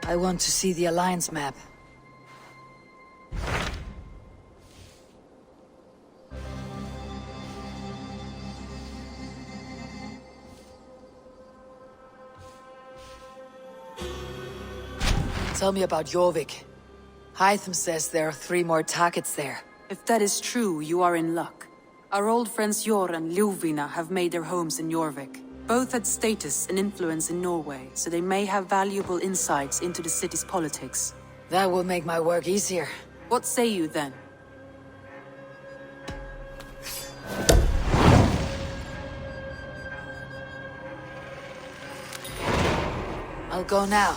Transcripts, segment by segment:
I want to see the Alliance map. Tell me about Jorvik. Hytham says there are 3 more targets there. If that is true, you are in luck. Our old friends Jor and Ljuvina have made their homes in Jorvik. Both had status and influence in Norway, so they may have valuable insights into the city's politics. That will make my work easier. What say you then? I'll go now.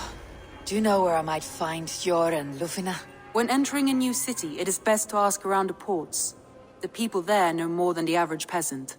Do you know where I might find Jor and Ljuvina? When entering a new city, it is best to ask around the ports. The people there know more than the average peasant.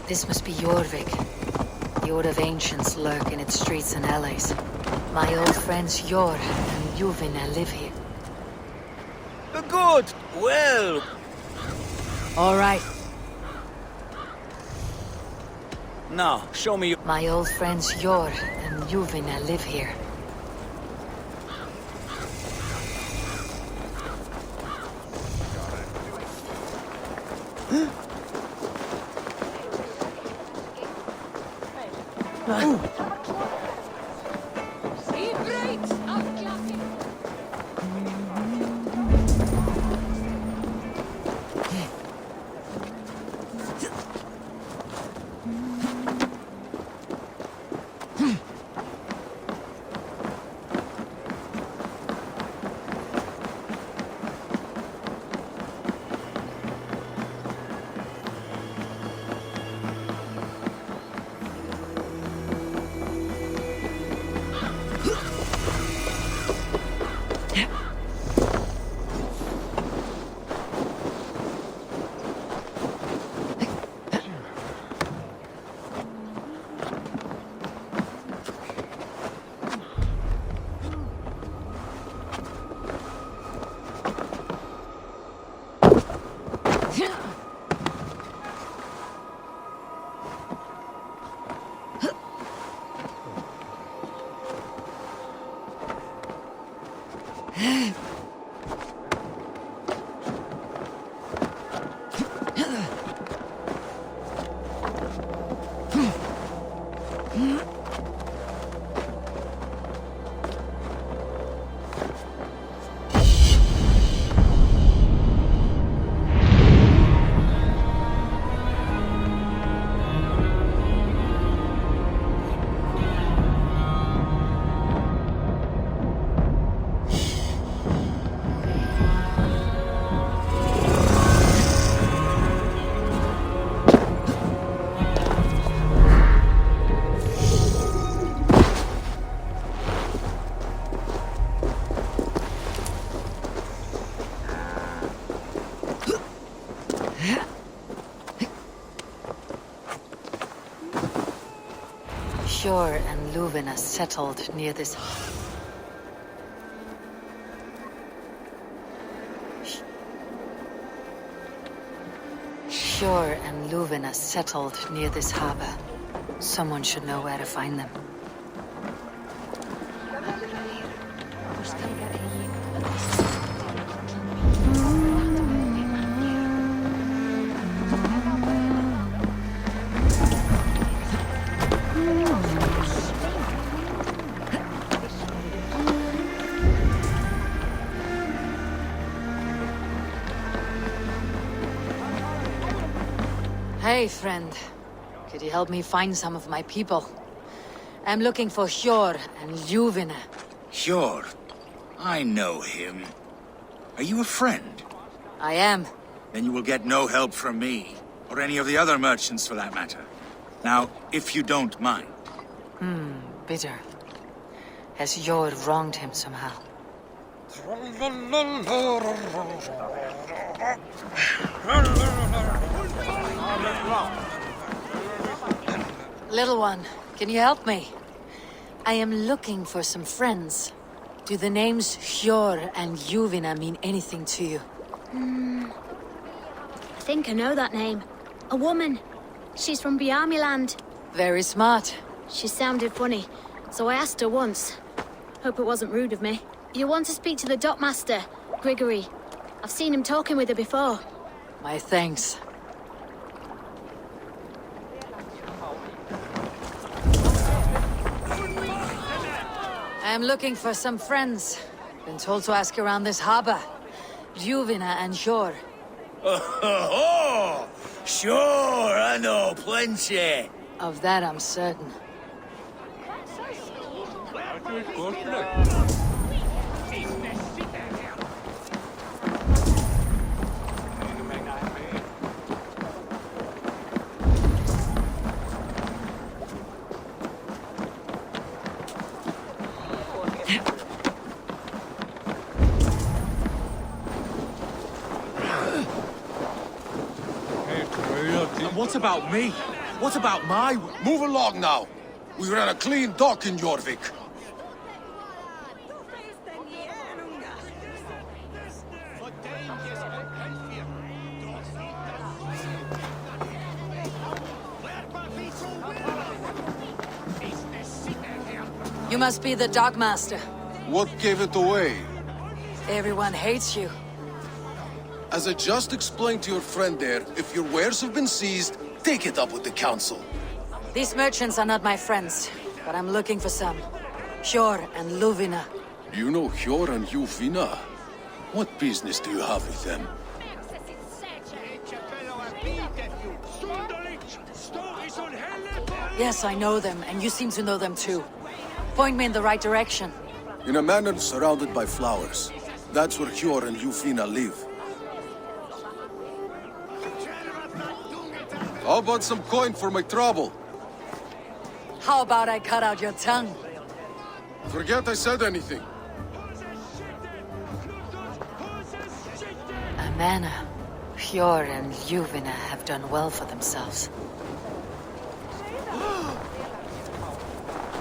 This must be Jorvik. Your of ancients lurk in its streets and alleys. My old friends Yor and Yuvina live here. Good. Well. All right. Now, show me. My old friends Yor and Yuvina live here. Shor and Luvina settled near this. Shor and Luvina settled near this harbor. Someone should know where to find them. Hey, friend. Could you help me find some of my people? I'm looking for Hjor and Ljuvina. Sure. I know him. Are you a friend? I am. Then you will get no help from me, or any of the other merchants for that matter. Now, if you don't mind. Bitter. Has Hjor wronged him somehow? Little one, can you help me? I am looking for some friends. Do the names Hjor and Juvina mean anything to you? I think I know that name. A woman. She's from Biamiland. Very smart. She sounded funny, so I asked her once. Hope it wasn't rude of me. You want to speak to the dockmaster, Grigory. I've seen him talking with her before. My thanks. I'm looking for some friends. Been told to ask around this harbor. Juvina and Hjor. Oh, sure, I know plenty. Of that I'm certain. And what about me? What about my... Move along now. We ran a clean dock in Jorvik. You must be the Dogmaster. What gave it away? Everyone hates you. As I just explained to your friend there, if your wares have been seized, take it up with the council. These merchants are not my friends, but I'm looking for some. Hjor and Luvina. You know Hjor and Juvina? What business do you have with them? Yes, I know them, and you seem to know them too. Point me in the right direction. In a manor surrounded by flowers. That's where Hjor and Juvina live. How about some coin for my trouble? How about I cut out your tongue? Forget I said anything. A manor. Hjor and Juvina have done well for themselves.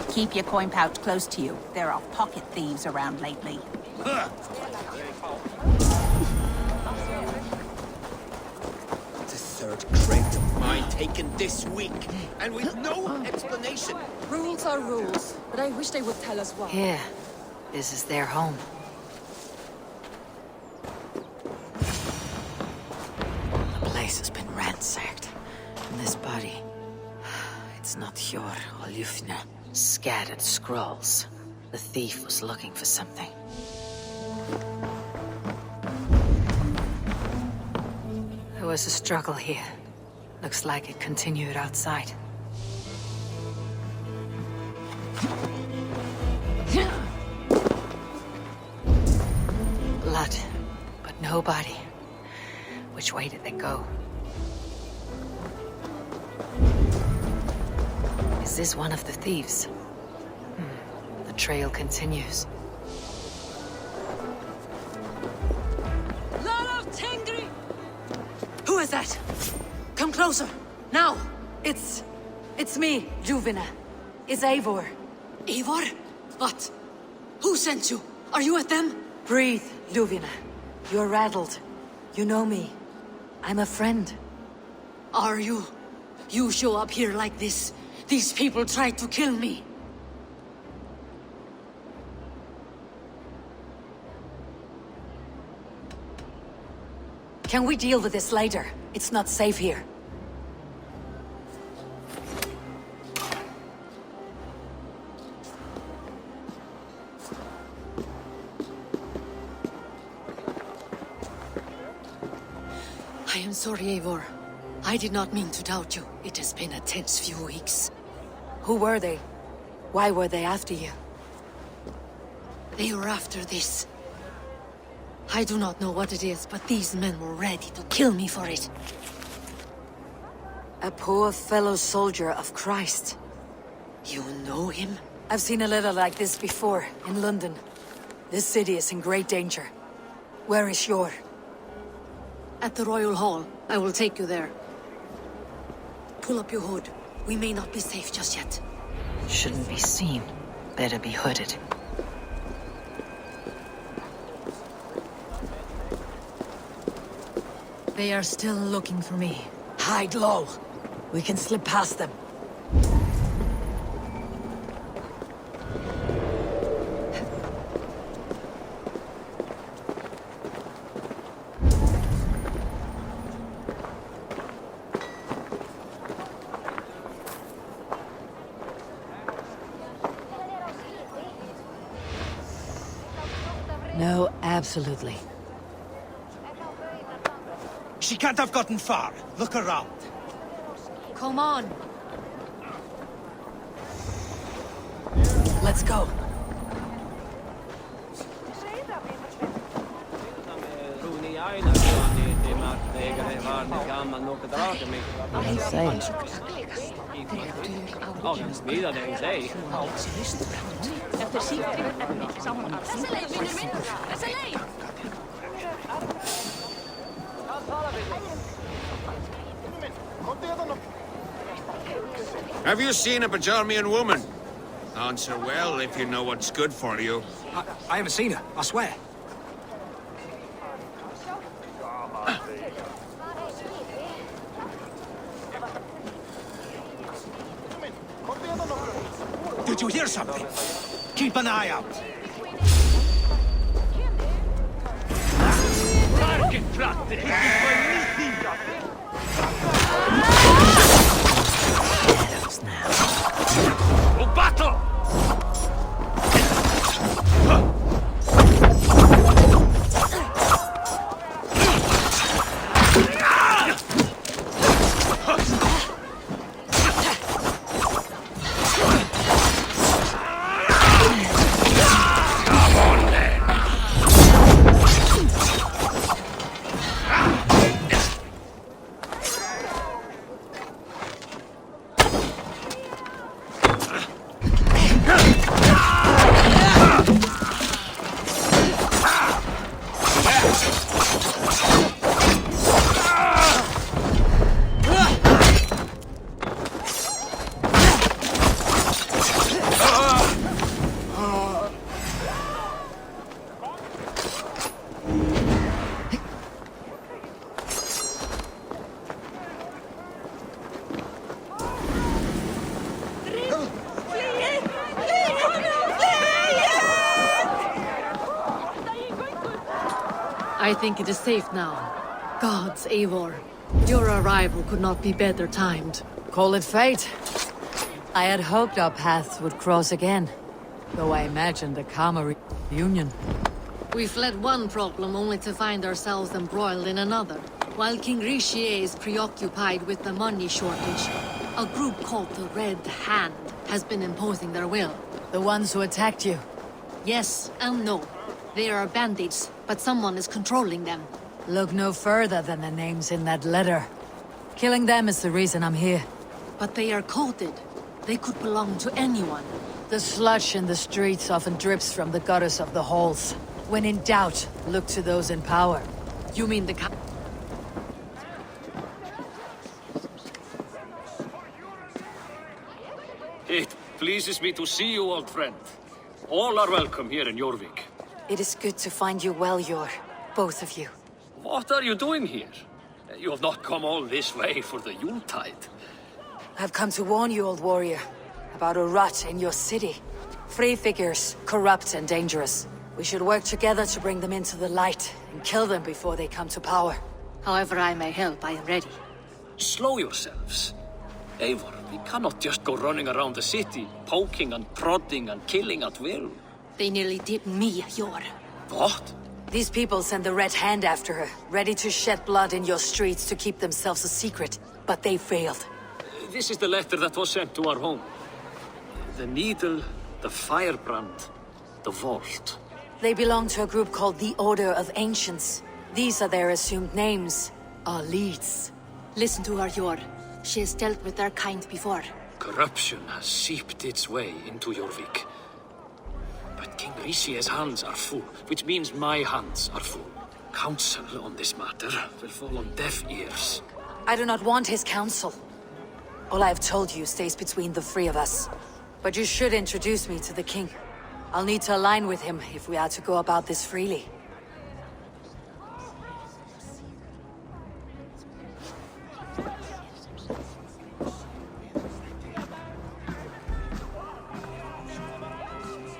Keep your coin pouch close to you. There are pocket thieves around lately. Huh. The third crate of mine taken this week, and with no explanation. Rules are rules, but I wish they would tell us why. Here. This is their home. The place has been ransacked. And this body... It's not Hjor or Juvina. Scattered scrolls. The thief was looking for something. There was a struggle here. Looks like it continued outside. Blood, but no body. Which way did they go? Is this one of the thieves? The trail continues. Who is that? Come closer, now! It's me, Juvina. It's Eivor. Eivor? What? Who sent you? Are you with them? Breathe, Juvina. You're rattled. You know me. I'm a friend. Are you? You show up here like this. These people tried to kill me. Can we deal with this later? It's not safe here. I am sorry, Eivor. I did not mean to doubt you. It has been a tense few weeks. Who were they? Why were they after you? They were after this. I do not know what it is, but these men were ready to kill me for it. A poor fellow soldier of Christ. You know him? I've seen a letter like this before, in London. This city is in great danger. Where is Hjor? At the Royal Hall. I will take you there. Pull up your hood. We may not be safe just yet. Shouldn't be seen. Better be hooded. They are still looking for me. Hide low. We can slip past them. No, absolutely. She can't have gotten far. Look around. Come on. Let's go. Have you seen a Bajarmian woman? Answer well if you know what's good for you. I haven't seen her, I swear. Did you hear something? Keep an eye out. Battle! I think it is safe now. Gods, Eivor. Your arrival could not be better timed. Call it fate. I had hoped our paths would cross again, though I imagined a calmer reunion. We fled one problem only to find ourselves embroiled in another. While King Richier is preoccupied with the money shortage, a group called the Red Hand has been imposing their will. The ones who attacked you? Yes and no. They are bandits, but someone is controlling them. Look no further than the names in that letter. Killing them is the reason I'm here. But they are coded. They could belong to anyone. The sludge in the streets often drips from the gutters of the halls. When in doubt, look to those in power. You mean the It pleases me to see you, old friend. All are welcome here in Jorvik. It is good to find you well, Yor. Both of you. What are you doing here? You have not come all this way for the Yuletide. I've come to warn you, old warrior, about a rot in your city. Free figures, corrupt and dangerous. We should work together to bring them into the light and kill them before they come to power. However I may help, I am ready. Slow yourselves. Eivor, we cannot just go running around the city, poking and prodding and killing at will. They nearly did me, Yor. What? These people sent the Red Hand after her, ready to shed blood in your streets to keep themselves a secret. But they failed. This is the letter that was sent to our home. The needle, the firebrand, the vault. They belong to a group called the Order of Ancients. These are their assumed names, our leads. Listen to her, Yor. She has dealt with their kind before. Corruption has seeped its way into Jorvik. But King Richier's hands are full, which means my hands are full. Counsel on this matter will fall on deaf ears. I do not want his counsel. All I have told you stays between the three of us. But you should introduce me to the king. I'll need to align with him if we are to go about this freely.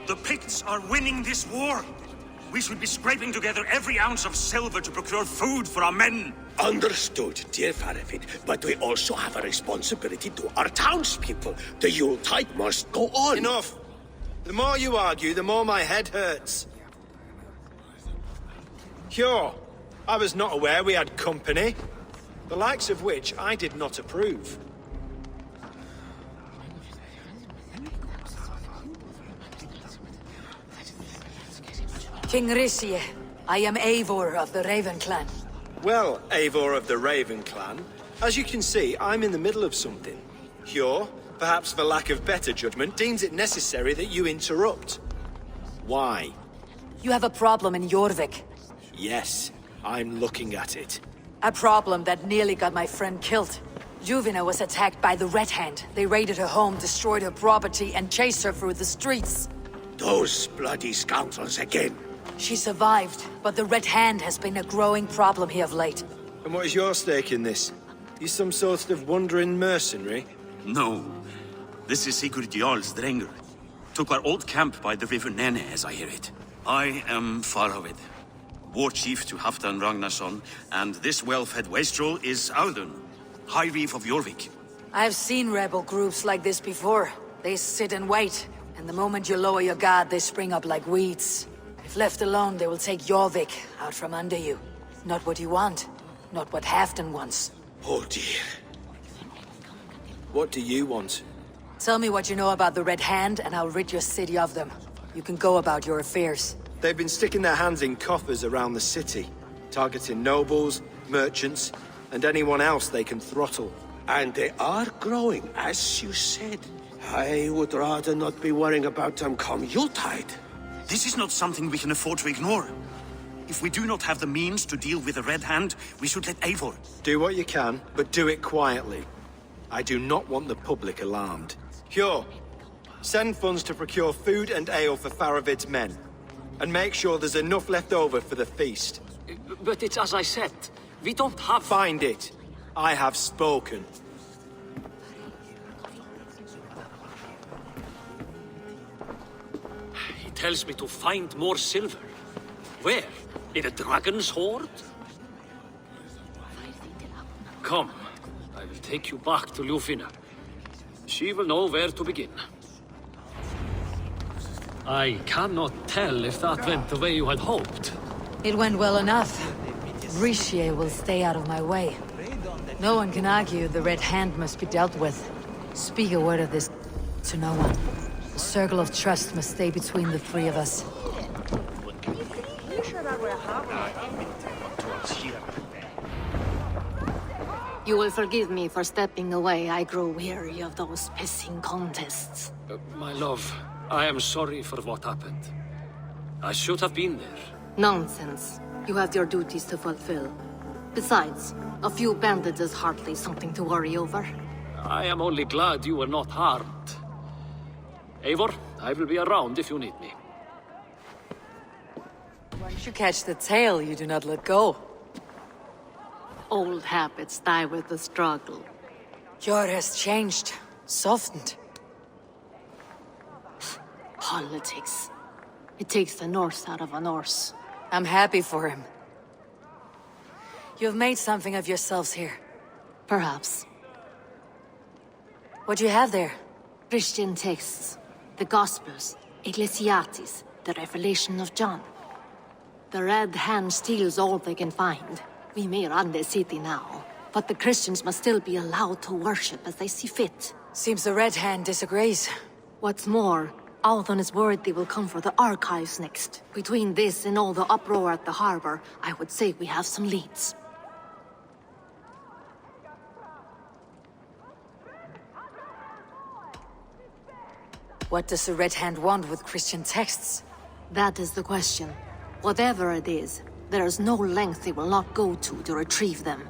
The Picts are winning this war. We should be scraping together every ounce of silver to procure food for our men. Understood, dear Farafid, but we also have a responsibility to our townspeople. The Yuletide must go on. Enough! The more you argue, the more my head hurts. Sure, I was not aware we had company, the likes of which I did not approve. King Richier, I am Eivor of the Raven Clan. Well, Eivor of the Raven Clan, as you can see, I'm in the middle of something. Hjor, perhaps for lack of better judgment, deems it necessary that you interrupt. Why? You have a problem in Jorvik. Yes, I'm looking at it. A problem that nearly got my friend killed. Juvina was attacked by the Red Hand. They raided her home, destroyed her property, and chased her through the streets. Those bloody scoundrels again. She survived, but the Red Hand has been a growing problem here of late. And what is your stake in this? You some sort of wandering mercenary? No. This is Sigurd Jarl's Drenger. Took our old camp by the river Nene, as I hear it. I am Faravid, war chief to Halfdan Ragnarsson, and this well-fed wastrel is Audun, High Reeve of Jorvik. I've seen rebel groups like this before. They sit and wait, and the moment you lower your guard, they spring up like weeds. If left alone, they will take Jorvik out from under you. Not what you want, not what Halfdan wants. Oh dear. What do you want? Tell me what you know about the Red Hand, and I'll rid your city of them. You can go about your affairs. They've been sticking their hands in coffers around the city, targeting nobles, merchants, and anyone else they can throttle. And they are growing, as you said. I would rather not be worrying about them come Yuletide. This is not something we can afford to ignore. If we do not have the means to deal with the Red Hand, we should let Eivor. Do what you can, but do it quietly. I do not want the public alarmed. Hjor, send funds to procure food and ale for Faravid's men. And make sure there's enough left over for the feast. But it's as I said, we don't have... Find it. I have spoken. He tells me to find more silver. Where? In a dragon's hoard? Come, I will take you back to Ljufina. She will know where to begin. I cannot tell if that went the way you had hoped. It went well enough. Richier will stay out of my way. No one can argue the Red Hand must be dealt with. Speak a word of this to no one. A circle of trust must stay between the three of us. You will forgive me for stepping away. I grow weary of those pissing contests. My love, I am sorry for what happened. I should have been there. Nonsense. You have your duties to fulfill. Besides, a few bandits is hardly something to worry over. I am only glad you were not harmed. Eivor, I will be around if you need me. Once you catch the tail, you do not let go. Old habits die with the struggle. Hjor has changed, softened. Politics. It takes the Norse out of a Norse. I'm happy for him. You've made something of yourselves here. Perhaps. What do you have there? Christian texts. The Gospels. Ecclesiastes. The Revelation of John. The Red Hand steals all they can find. We may run the city now, but the Christians must still be allowed to worship as they see fit. Seems the Red Hand disagrees. What's more, Audun is worried they will come for the archives next. Between this and all the uproar at the harbor, I would say we have some leads. What does the Red Hand want with Christian texts? That is the question. Whatever it is, there is no length they will not go to retrieve them.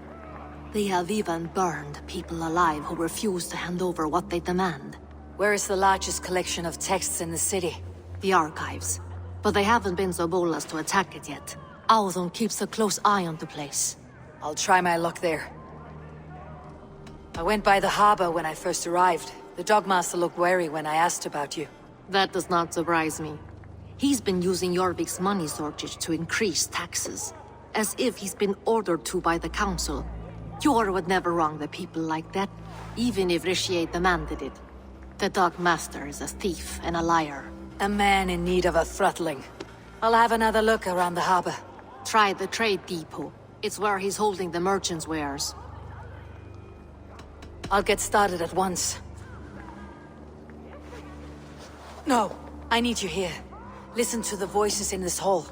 They have even burned people alive who refuse to hand over what they demand. Where is the largest collection of texts in the city? The archives. But they haven't been so bold as to attack it yet. Audun keeps a close eye on the place. I'll try my luck there. I went by the harbor when I first arrived. The Dogmaster looked wary when I asked about you. That does not surprise me. He's been using Jorvik's money shortage to increase taxes. As if he's been ordered to by the council. Hjor would never wrong the people like that, even if Richier demanded it. The Dogmaster is a thief and a liar. A man in need of a throttling. I'll have another look around the harbor. Try the trade depot. It's where he's holding the merchants' wares. I'll get started at once. No, I need you here. Listen to the voices in this hall.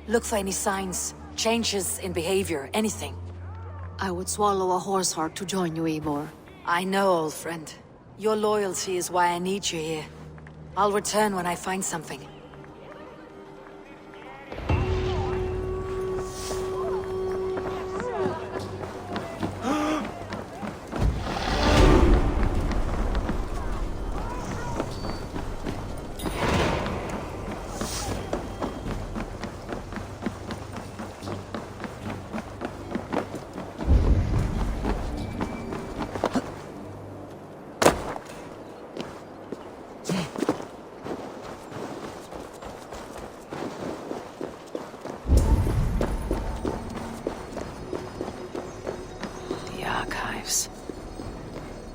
Look for any signs, changes in behavior, anything. I would swallow a horse heart to join you, Eivor. I know, old friend. Your loyalty is why I need you here. I'll return when I find something. archives.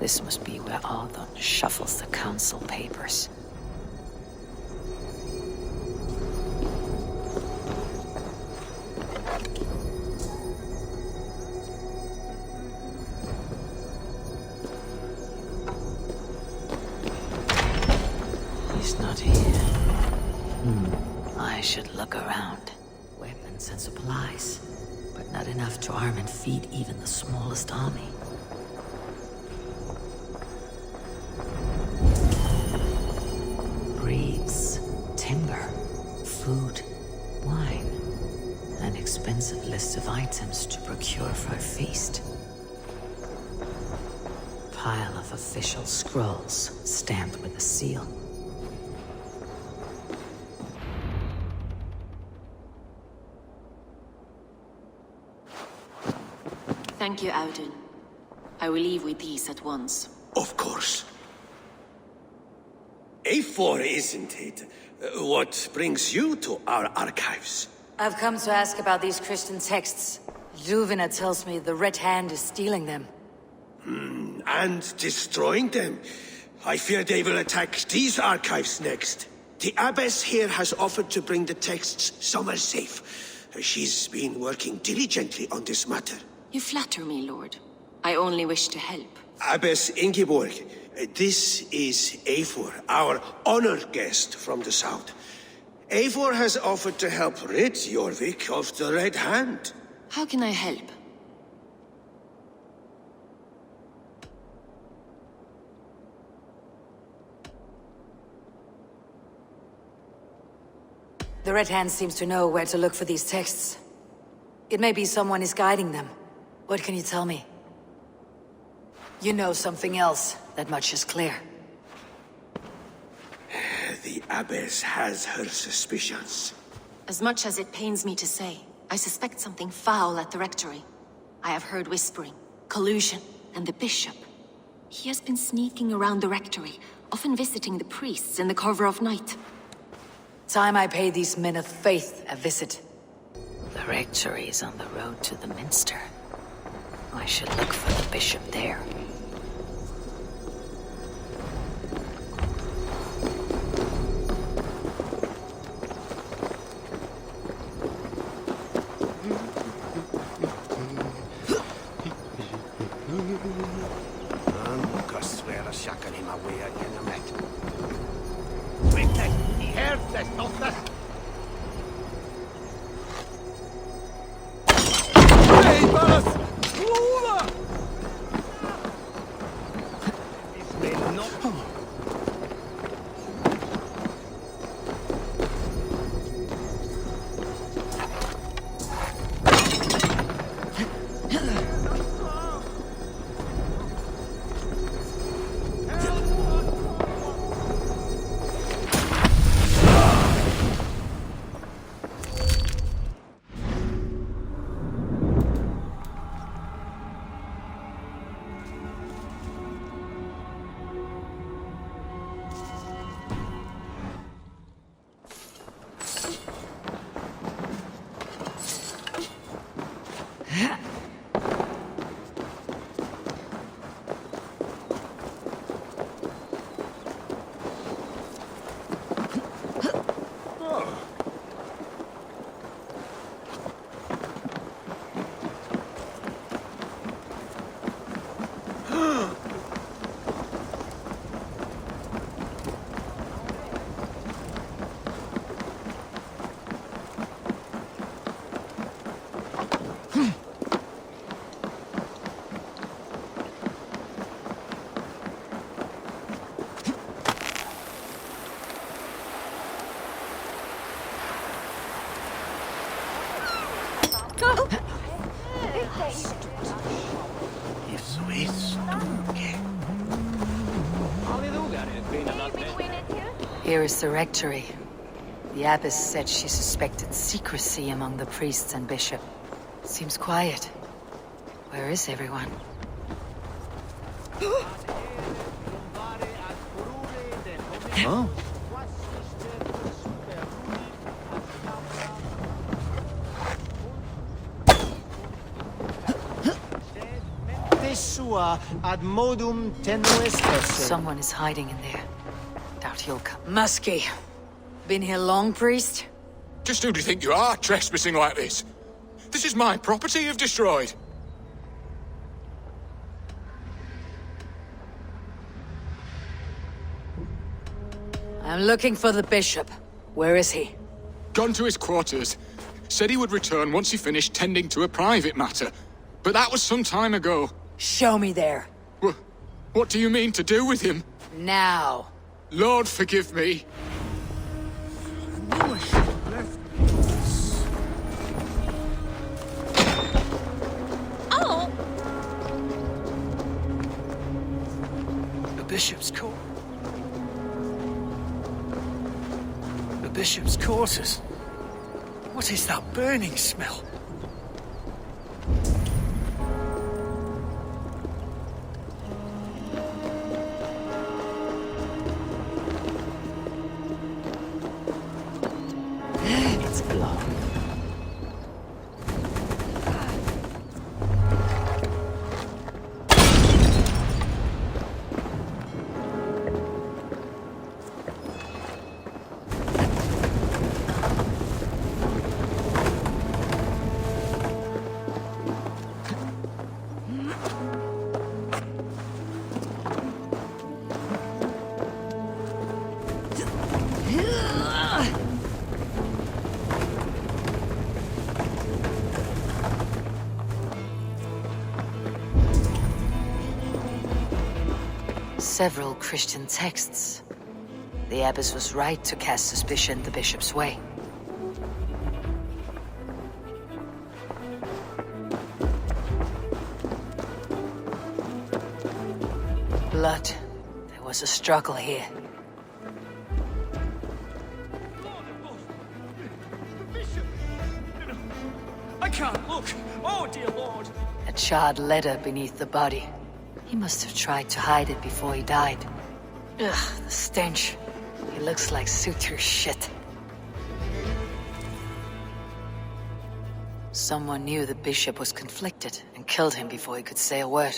This must be where Ardon shuffles the council papers. He's not here. I should look around. Weapons and supplies, but not enough to arm and feed even the smallest army. Breeds, timber, food, wine, an expensive list of items to procure for a feast. Pile of official scrolls stamped with a seal. Thank you, Audun. I will leave with these at once. Of course. Eivor, isn't it? What brings you to our archives? I've come to ask about these Christian texts. Luvina tells me the Red Hand is stealing them. And destroying them. I fear they will attack these archives next. The abbess here has offered to bring the texts somewhere safe. She's been working diligently on this matter. You flatter me, Lord. I only wish to help. Abbess Ingeborg, this is Eivor, our honored guest from the south. Eivor has offered to help rid Jorvik of the Red Hand. How can I help? The Red Hand seems to know where to look for these texts. It may be someone is guiding them. What can you tell me? You know something else. That much is clear. The abbess has her suspicions. As much as it pains me to say, I suspect something foul at the rectory. I have heard whispering, collusion, and the bishop. He has been sneaking around the rectory, often visiting the priests in the cover of night. Time I pay these men of faith a visit. The rectory is on the road to the minster. I should look for the bishop there. Here is the rectory. The abbess said she suspected secrecy among the priests and bishop. Seems quiet. Where is everyone? Huh? sua ad modum tenuis esse. Someone is hiding in there. Doubt he'll come. Muskie. Been here long, priest? Just who do you think you are, trespassing like this? This is my property you've destroyed. I'm looking for the bishop. Where is he? Gone to his quarters. Said he would return once he finished tending to a private matter. But that was some time ago. Show me there. What do you mean to do with him? Now. Lord, forgive me. Oh! The bishop's court. The bishop's quarters. What is that burning smell? It's blood. Several Christian texts. The abbess was right to cast suspicion the bishop's way. Blood. There was a struggle here. I can't look! Oh, dear Lord! A charred letter beneath the body. He must have tried to hide it before he died. Ugh, the stench. It looks like suture shit. Someone knew the bishop was conflicted and killed him before he could say a word.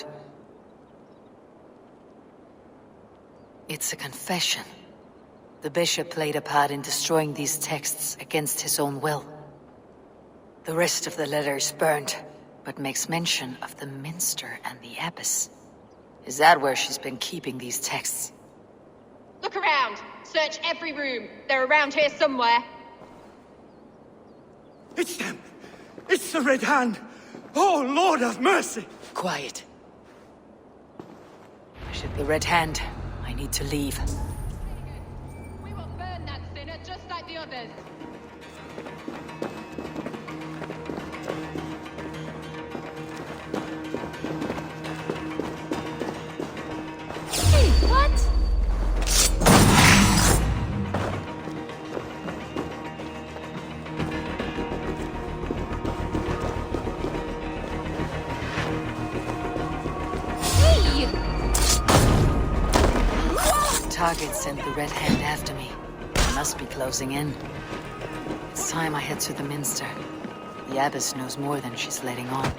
It's a confession. The bishop played a part in destroying these texts against his own will. The rest of the letter is burned, but makes mention of the minster and the abbess. Is that where she's been keeping these texts? Look around! Search every room. They're around here somewhere. It's them! It's the Red Hand! Oh, Lord have mercy! Quiet. The Red Hand. I need to leave. We will burn that sinner just like the others. What? Hey! Target sent the Red Hand after me. I must be closing in. It's time I head to the minster. The abbess knows more than she's letting on.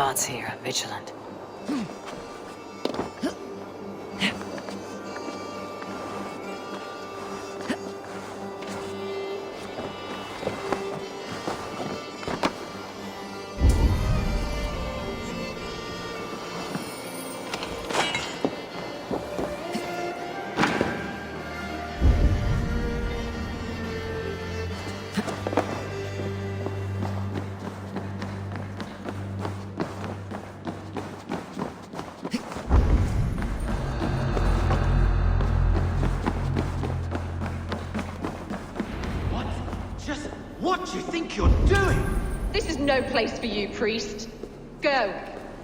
guards here are vigilant. What do you think you're doing? This is no place for you, priest. Go.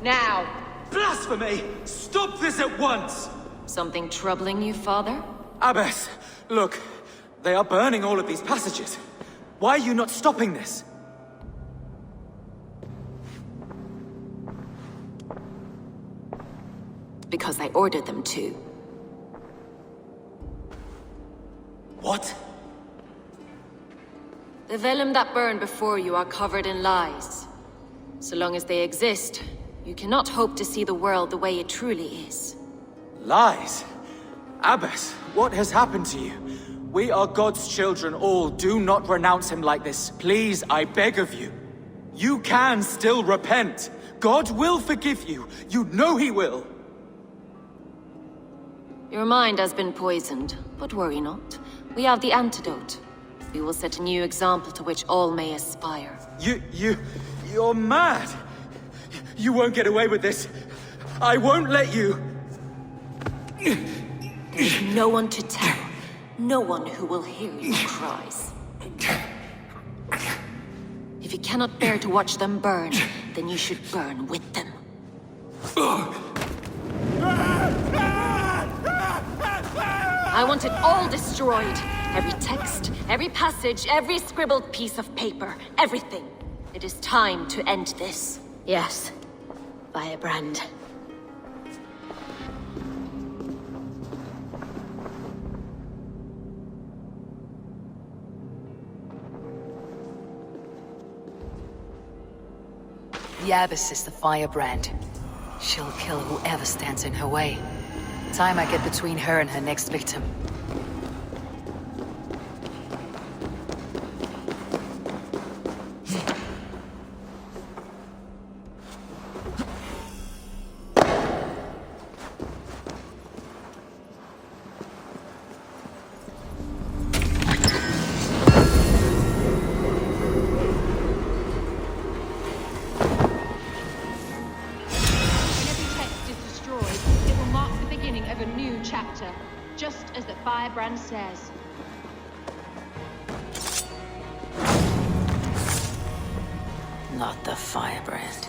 Now. Blasphemy! Stop this at once! Something troubling you, father? Abbess, look. They are burning all of these passages. Why are you not stopping this? Because I ordered them to. What? The vellum that burn before you are covered in lies. So long as they exist, you cannot hope to see the world the way it truly is. Lies? Abbess, what has happened to you? We are God's children all. Do not renounce him like this. Please, I beg of you. You can still repent. God will forgive you. You know he will. Your mind has been poisoned, but worry not. We have the antidote. We will set a new example to which all may aspire. You're mad! You won't get away with this. I won't let you! There's no one to tell. No one who will hear your cries. If you cannot bear to watch them burn, then you should burn with them. I want it all destroyed. Every text, every passage, every scribbled piece of paper, everything. It is time to end this. Yes. Firebrand. The Abbess is the firebrand. She'll kill whoever stands in her way. Time I get between her and her next victim. Just as the firebrand says. Not the firebrand.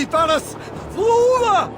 Paras! Flora!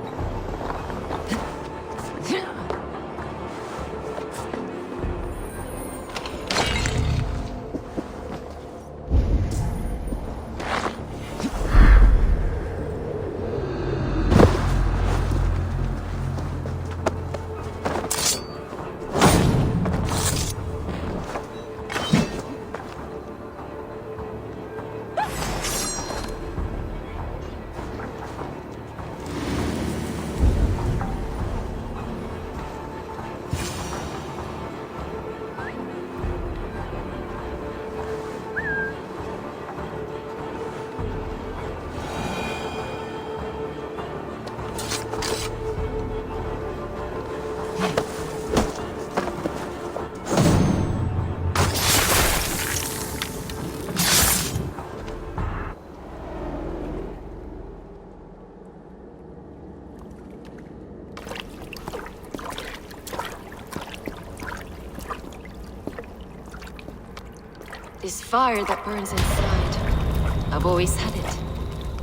This fire that burns inside, I've always had it.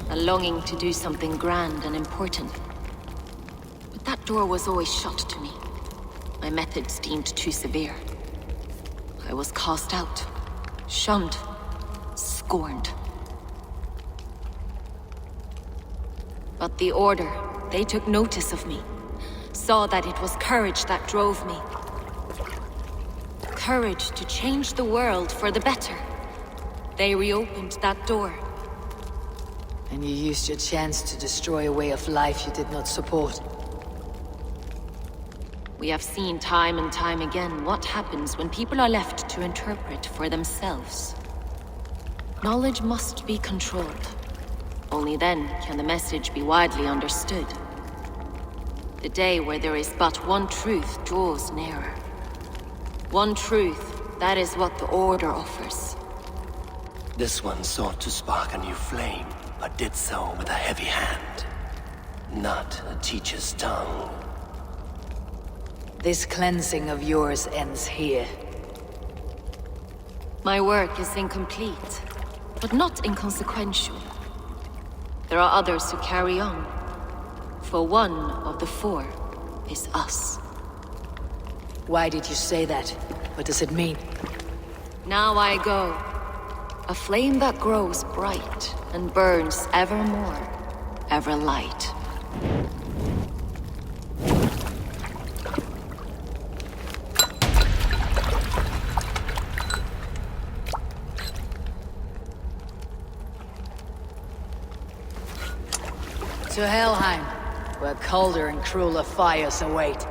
A longing to do something grand and important. But that door was always shut to me. My methods deemed too severe. I was cast out, shunned, scorned. But the Order, they took notice of me. Saw that it was courage that drove me. Courage to change the world for the better. They reopened that door. And you used your chance to destroy a way of life you did not support. We have seen time and time again what happens when people are left to interpret for themselves. Knowledge must be controlled. Only then can the message be widely understood. The day where there is but one truth draws nearer. One truth, that is what the Order offers. This one sought to spark a new flame, but did so with a heavy hand. Not a teacher's tongue. This cleansing of yours ends here. My work is incomplete, but not inconsequential. There are others who carry on. For one of the four is us. Why did you say that? What does it mean? Now I go. A flame that grows bright and burns ever more, ever light. To Helheim, where colder and crueler fires await.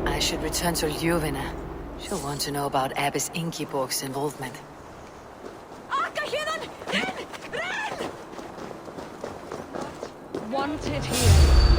I should return to Ljuvina. She'll want to know about Abbess Ingeborg's involvement. Wanted here.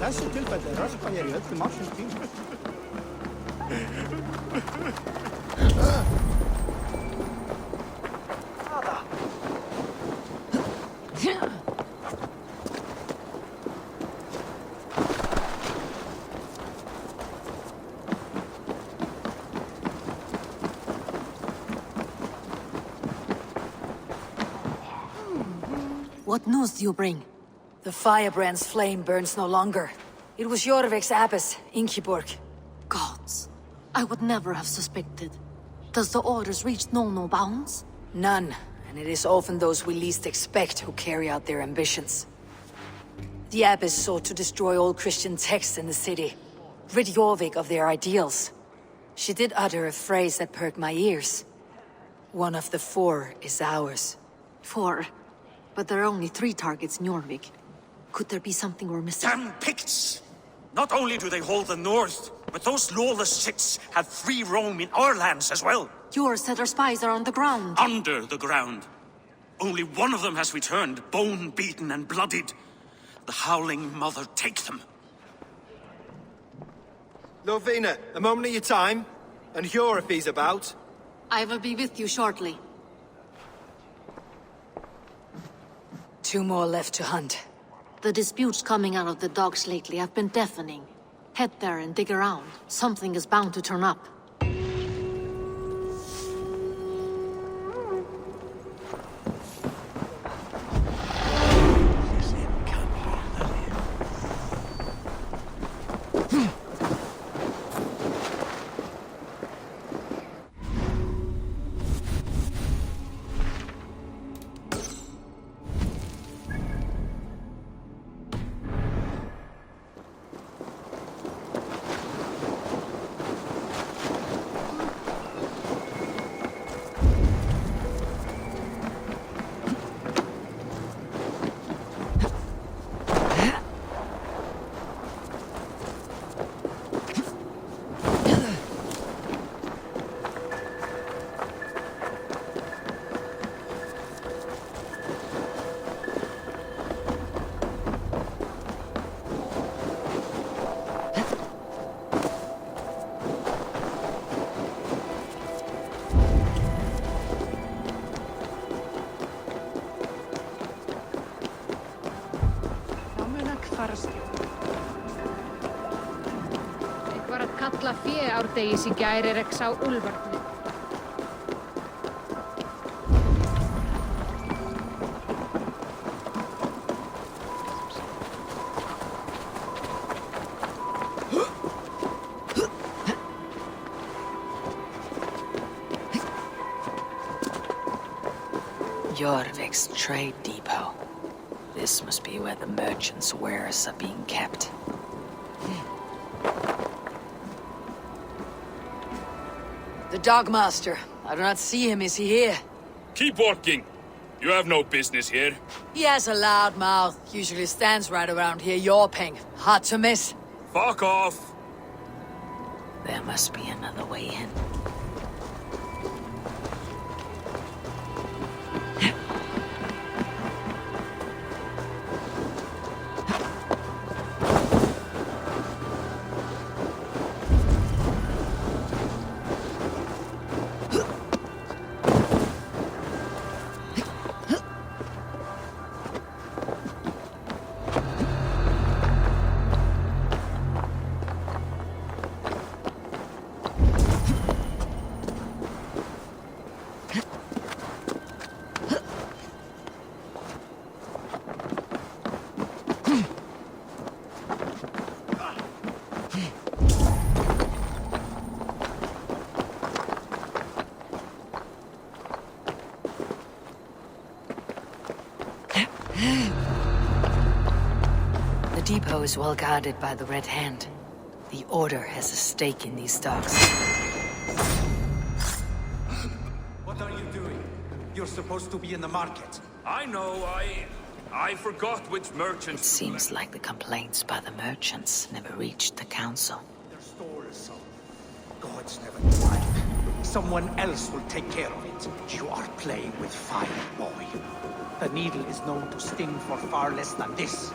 þessu tilfelli röskva ég í öllum ársins tíma. What news do you bring? The firebrand's flame burns no longer. It was Jorvik's abbess, Ingeborg. Gods, I would never have suspected. Does the orders reach no bounds? None, and it is often those we least expect who carry out their ambitions. The abbess sought to destroy all Christian texts in the city, rid Jorvik of their ideals. She did utter a phrase that perked my ears. One of the 4 is ours. 4? But there are only 3 targets in Jorvik. Could there be something we're missing? Damn Picts! Not only do they hold the north, but those lawless shits have free roam in our lands as well. Yours said our spies are on the ground. Under the ground. Only one of them has returned, bone-beaten and bloodied. The Howling Mother take them. Lovina, a moment of your time. And Hjor if he's about. I will be with you shortly. 2 more left to hunt. The disputes coming out of the docks lately have been deafening. Head there and dig around. Something is bound to turn up. Kalla fé árdegis í gær sá úlfarnir. Jorvik's trade depot. This must be where the merchants' wares are being kept. The Dogmaster. I do not see him. Is he here? Keep working. You have no business here. He has a loud mouth. Usually stands right around here yawping. Hard to miss. Fuck off. There must be another way in. The depot is well guarded by the Red Hand. The Order has a stake in these docks. What are you doing? You're supposed to be in the market. I know, I forgot which merchant... It seems like the complaints by the merchants never reached the council. Their stores, gods never tried. Someone else will take care of it. You are playing with fire, boy. The needle is known to sting for far less than this.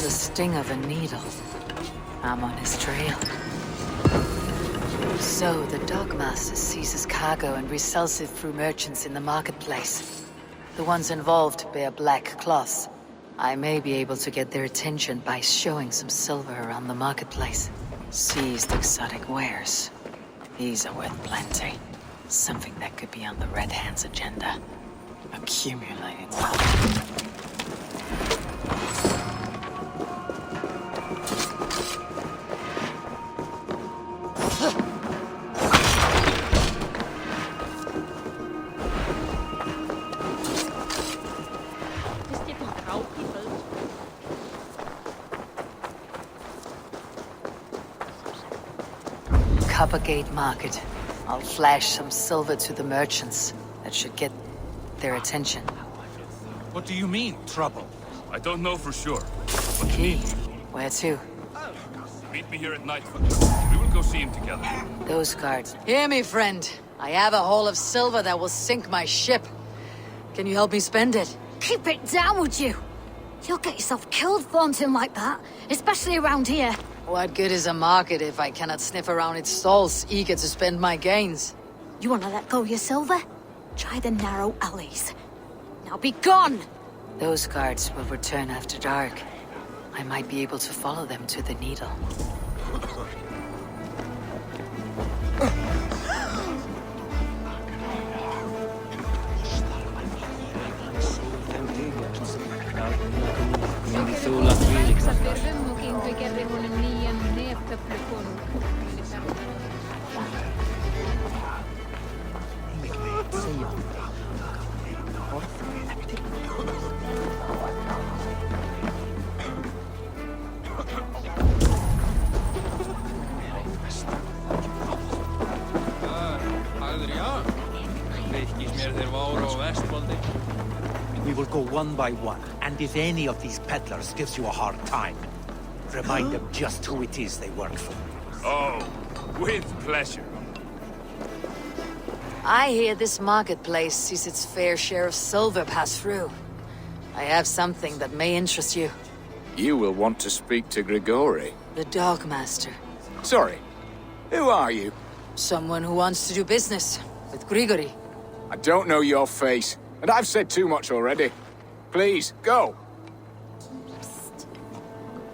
the sting of a needle. I'm on his trail. So, the Dogmaster seizes cargo and resells it through merchants in the marketplace. The ones involved bear black cloths. I may be able to get their attention by showing some silver around the marketplace. Seized exotic wares. These are worth plenty. Something that could be on the Red Hand's agenda. Accumulating wealth. Coppergate Market. I'll flash some silver to the merchants. That should get their attention. What do you mean, trouble? I don't know for sure. What Key? Where to? Meet me here at nightfall. We will go see him together. Those guards. Hear me, friend. I have a haul of silver that will sink my ship. Can you help me spend it? Keep it down, would you? You'll get yourself killed flaunting like that, especially around here. What good is a market if I cannot sniff around its stalls, eager to spend my gains? You want to let go of your silver? Try the narrow alleys. Now be gone! Those guards will return after dark. I might be able to follow them to the needle. We will go one by one, and if any of these peddlers gives you a hard time, remind them just who it is they work for. Oh, with pleasure. I hear this marketplace sees its fair share of silver pass through. I have something that may interest you. You will want to speak to Grigori. The Dogmaster. Sorry, who are you? Someone who wants to do business with Grigori. I don't know your face, and I've said too much already. Please, go.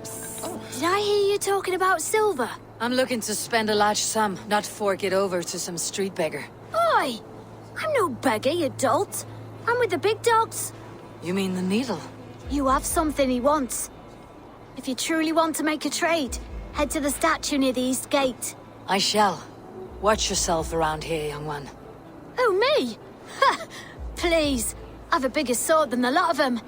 Did I hear you talking about silver? I'm looking to spend a large sum, not fork it over to some street beggar. Oi! I'm no beggar, you dolt. I'm with the big dogs. You mean the needle? You have something he wants. If you truly want to make a trade, head to the statue near the east gate. I shall. Watch yourself around here, young one. Oh, me? Ha! Please. I've a bigger sword than the lot of them.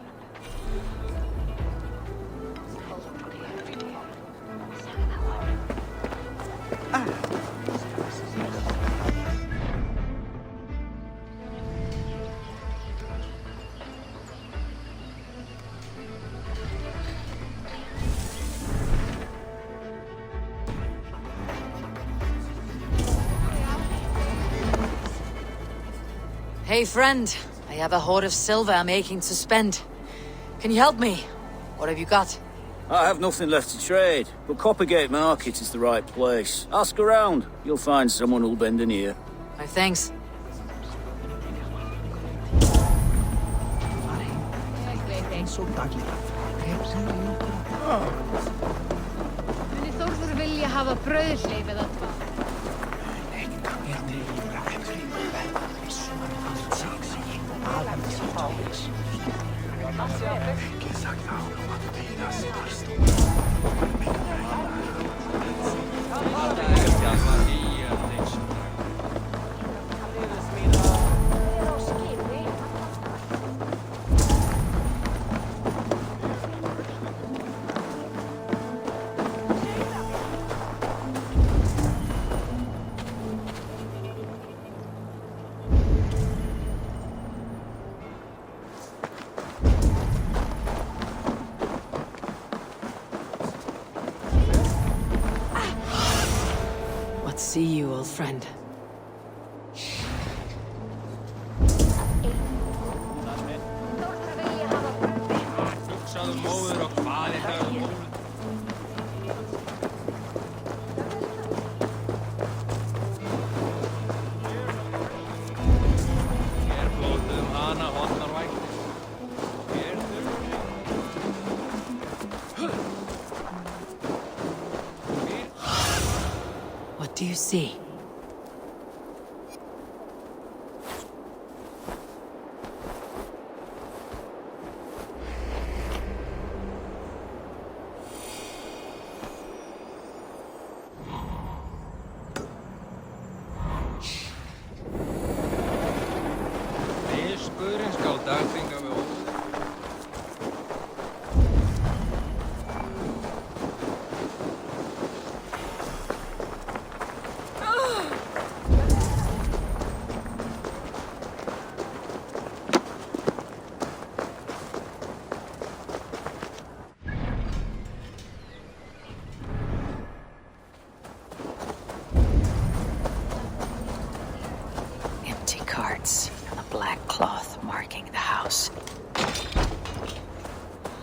Hey, friend. I have a hoard of silver I'm aching to spend. Can you help me? What have you got? I have nothing left to trade, but Coppergate Market is the right place. Ask around. You'll find someone who'll bend an ear. My thanks. Myndi Þórður vilja hafa brauðhleif eða hvað? See you, old friend. Hugsaðu móður og hvað er What do you see? And a black cloth marking the house.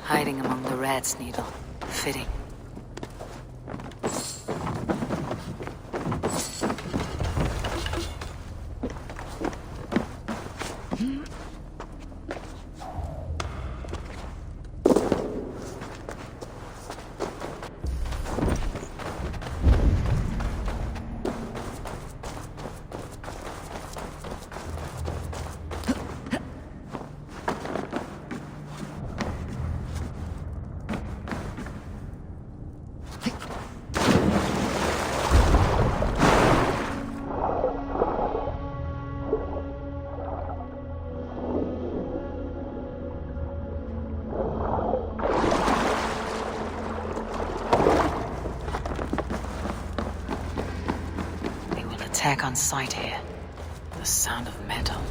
Hiding among the rat's needle. Fitting. Attack on sight here. The sound of metal.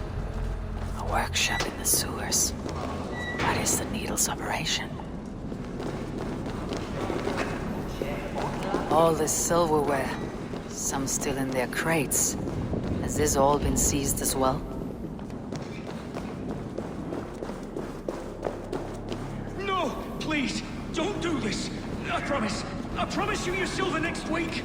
A workshop in the sewers. What is the needle's operation? All this silverware. Some still in their crates. Has this all been seized as well? No! Please! Don't do this! I promise! I promise you your silver next week!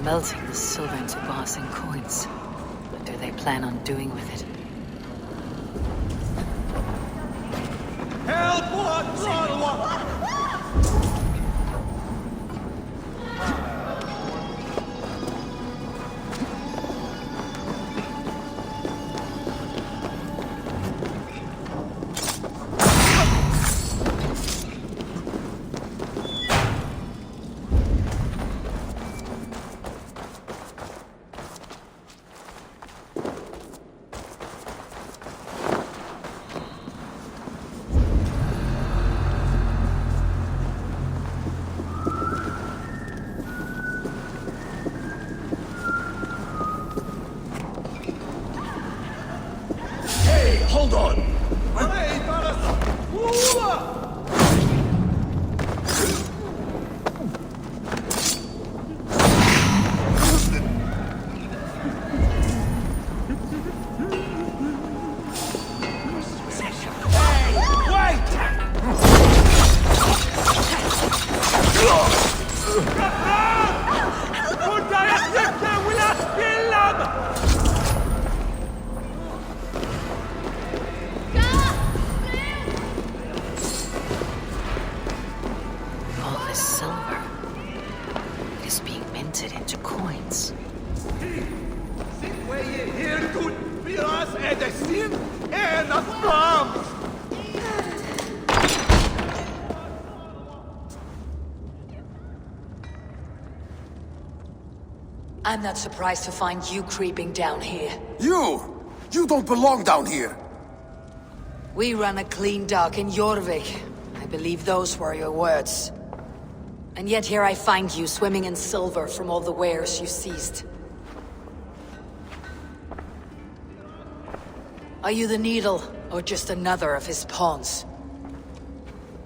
Melting the silver into bars and coins. What do they plan on doing with it? Help! What? I'm not surprised to find you creeping down here. You! You don't belong down here! We run a clean dock in Jorvik. I believe those were your words. And yet here I find you swimming in silver from all the wares you seized. Are you the Needle, or just another of his pawns?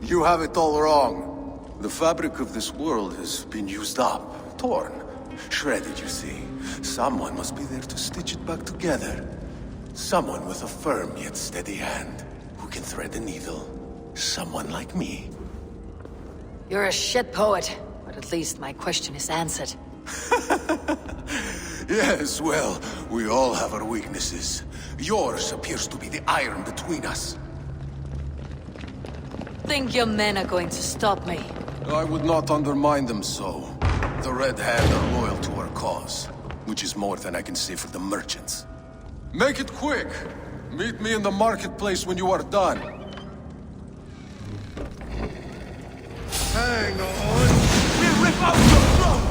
You have it all wrong. The fabric of this world has been used up, torn, shredded, you see. Someone must be there to stitch it back together. Someone with a firm yet steady hand, who can thread a needle. Someone like me. You're a shit poet, but at least my question is answered. Yes, well, we all have our weaknesses. Yours appears to be the iron between us. Think your men are going to stop me? I would not undermine them so. The Red Hand are loyal to our cause, which is more than I can say for the merchants. Make it quick! Meet me in the marketplace when you are done. Hang on! We'll rip out your throat!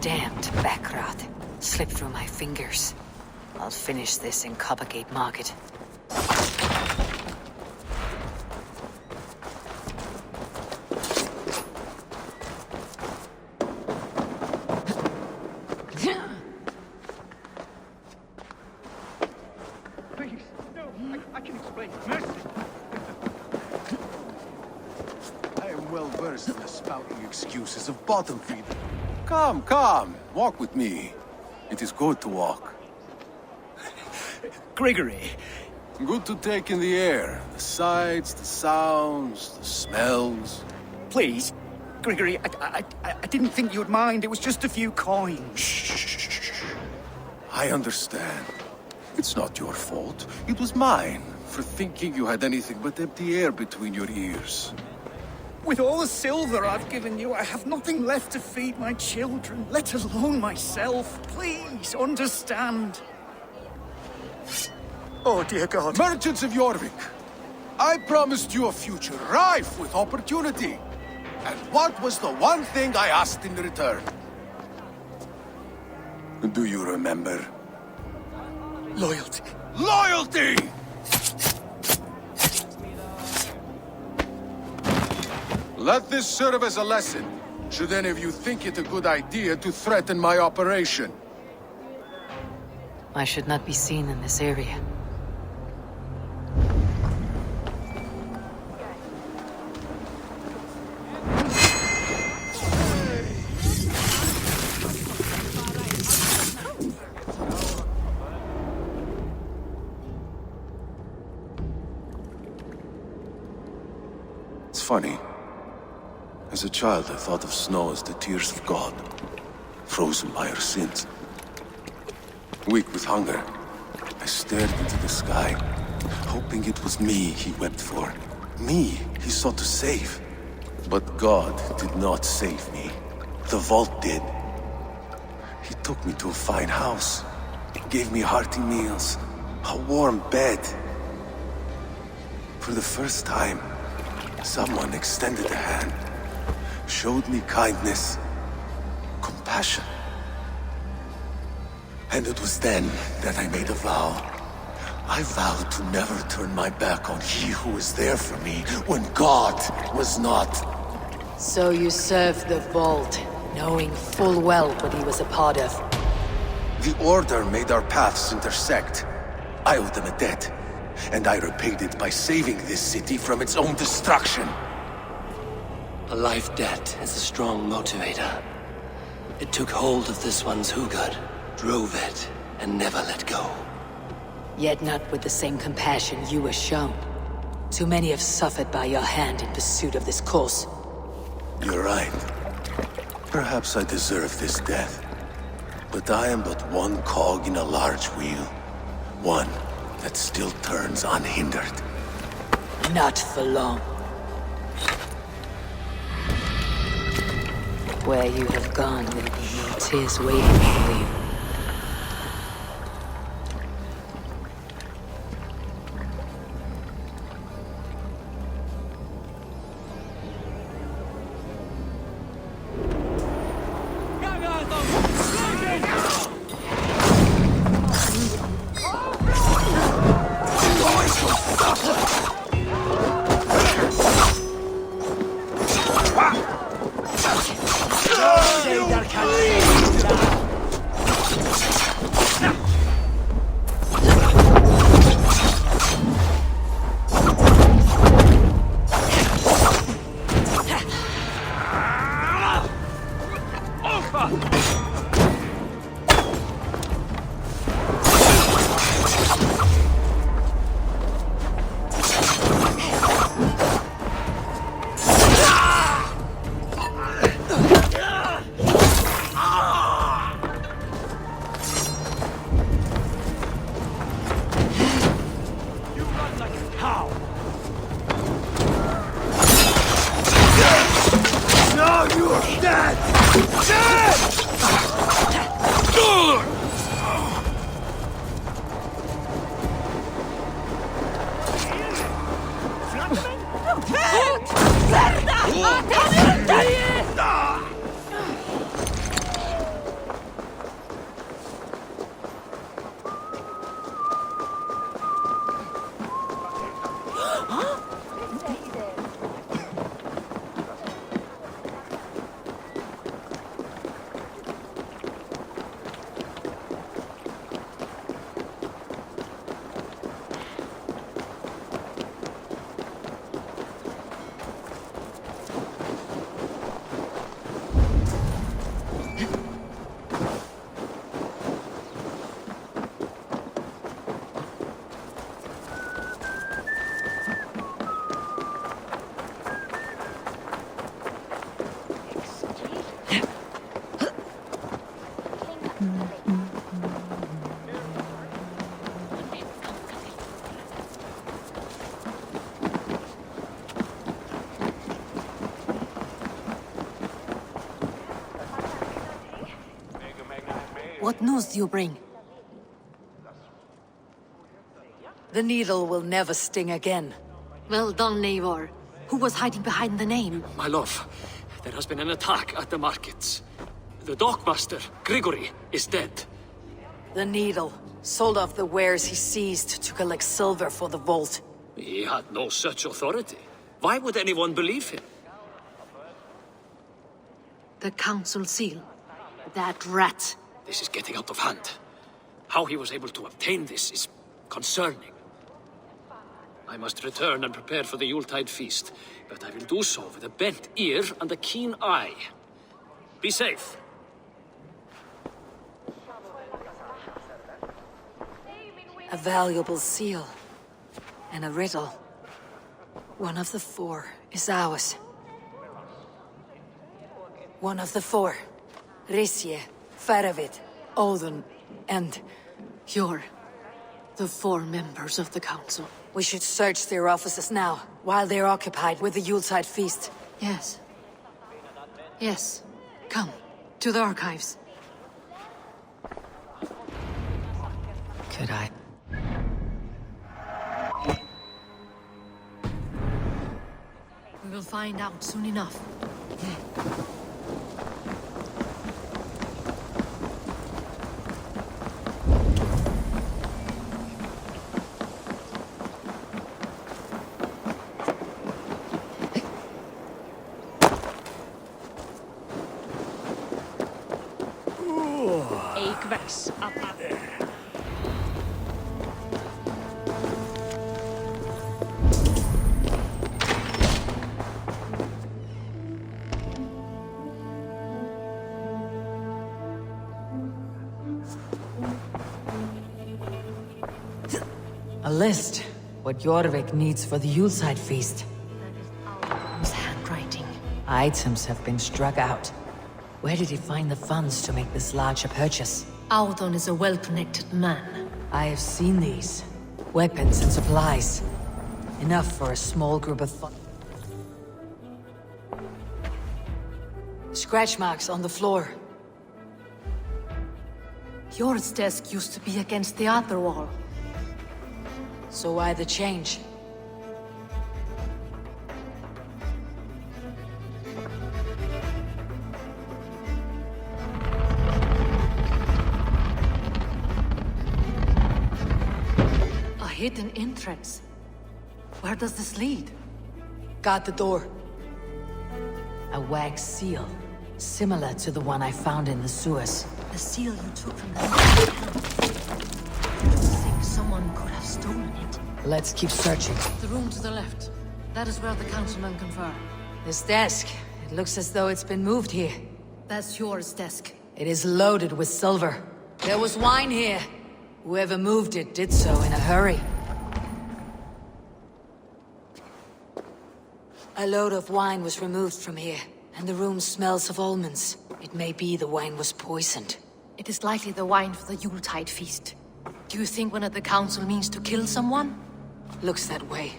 Damned backrot. Slipped through my fingers. I'll finish this in Coppergate Market. Please, no, I can explain. Mercy! I am well versed in the spouting excuses of bottom feeders. Come, come, walk with me. It is good to walk. Gregory. Good to take in the air. The sights, the sounds, the smells. Please, Gregory, I didn't think you would mind. It was just a few coins. Shh. I understand. It's not your fault. It was mine, for thinking you had anything but empty air between your ears. With all the silver I've given you, I have nothing left to feed my children, let alone myself. Please, understand. Oh, dear God. Merchants of Jorvik, I promised you a future rife with opportunity. And what was the one thing I asked in return? Do you remember? Loyalty. Loyalty! Let this serve as a lesson, should any of you think it a good idea to threaten my operation. I should not be seen in this area. It's funny. As a child, I thought of snow as the tears of God, frozen by our sins. Weak with hunger, I stared into the sky, hoping it was me he wept for. Me he sought to save. But God did not save me. The vault did. He took me to a fine house, gave me hearty meals, a warm bed. For the first time, someone extended a hand, showed me kindness, compassion. And it was then that I made a vow. I vowed to never turn my back on he who was there for me when God was not. So you served the Vault, knowing full well what he was a part of. The Order made our paths intersect. I owed them a debt, and I repaid it by saving this city from its own destruction. A life debt is a strong motivator. It took hold of this one's Hugad, drove it, and never let go. Yet not with the same compassion you were shown. Too many have suffered by your hand in pursuit of this cause. You're right. Perhaps I deserve this death. But I am but one cog in a large wheel. One that still turns unhindered. Not for long. Where you have gone, there will be no tears waiting for you. What news do you bring? The needle will never sting again. Well done, Eivor. Who was hiding behind the name? My love, there has been an attack at the markets. The dockmaster, Grigory, is dead. The needle sold off the wares he seized to collect silver for the vault. He had no such authority. Why would anyone believe him? The council seal. That rat. This is getting out of hand. How he was able to obtain this is concerning. I must return and prepare for the Yuletide feast, but I will do so with a bent ear and a keen eye. Be safe. A valuable seal. And a riddle. One of the four is ours. One of the four. Risje, Faravid, Odin, and... You're the four members of the council. We should search their offices now, while they're occupied with the Yuletide feast. Yes. Yes. Come, to the archives. Could I? find out soon enough. A list. What Jorvik needs for the Yuletide feast. His handwriting. Items have been struck out. Where did he find the funds to make this larger purchase? Audon is a well-connected man. I have seen these. Weapons and supplies. Enough for a small group of scratch marks on the floor. Yours desk used to be against the other wall. So why the change? A hidden entrance. Where does this lead? Guard the door. A wax seal. Similar to the one I found in the sewers. The seal you took from the I think someone could have stolen it. Let's keep searching. The room to the left. That is where the councilmen confer. This desk. It looks as though it's been moved here. That's yours desk. It is loaded with silver. There was wine here. Whoever moved it did so in a hurry. A load of wine was removed from here, and the room smells of almonds. It may be the wine was poisoned. It is likely the wine for the Yuletide feast. Do you think one of the council means to kill someone? Looks that way.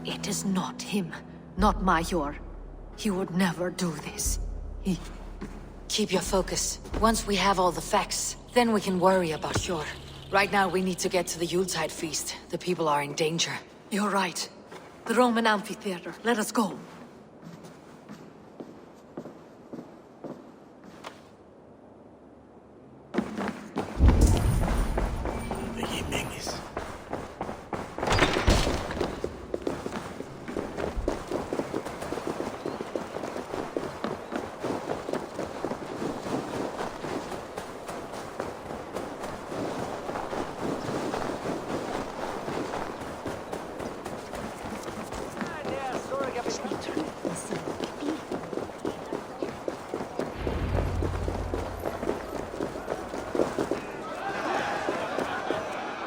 It is not him, not Major. He would never do this. He... Keep your focus. Once we have all the facts, then we can worry about Hjor. Right now we need to get to the Yuletide feast. The people are in danger. You're right. The Roman amphitheater. Let us go.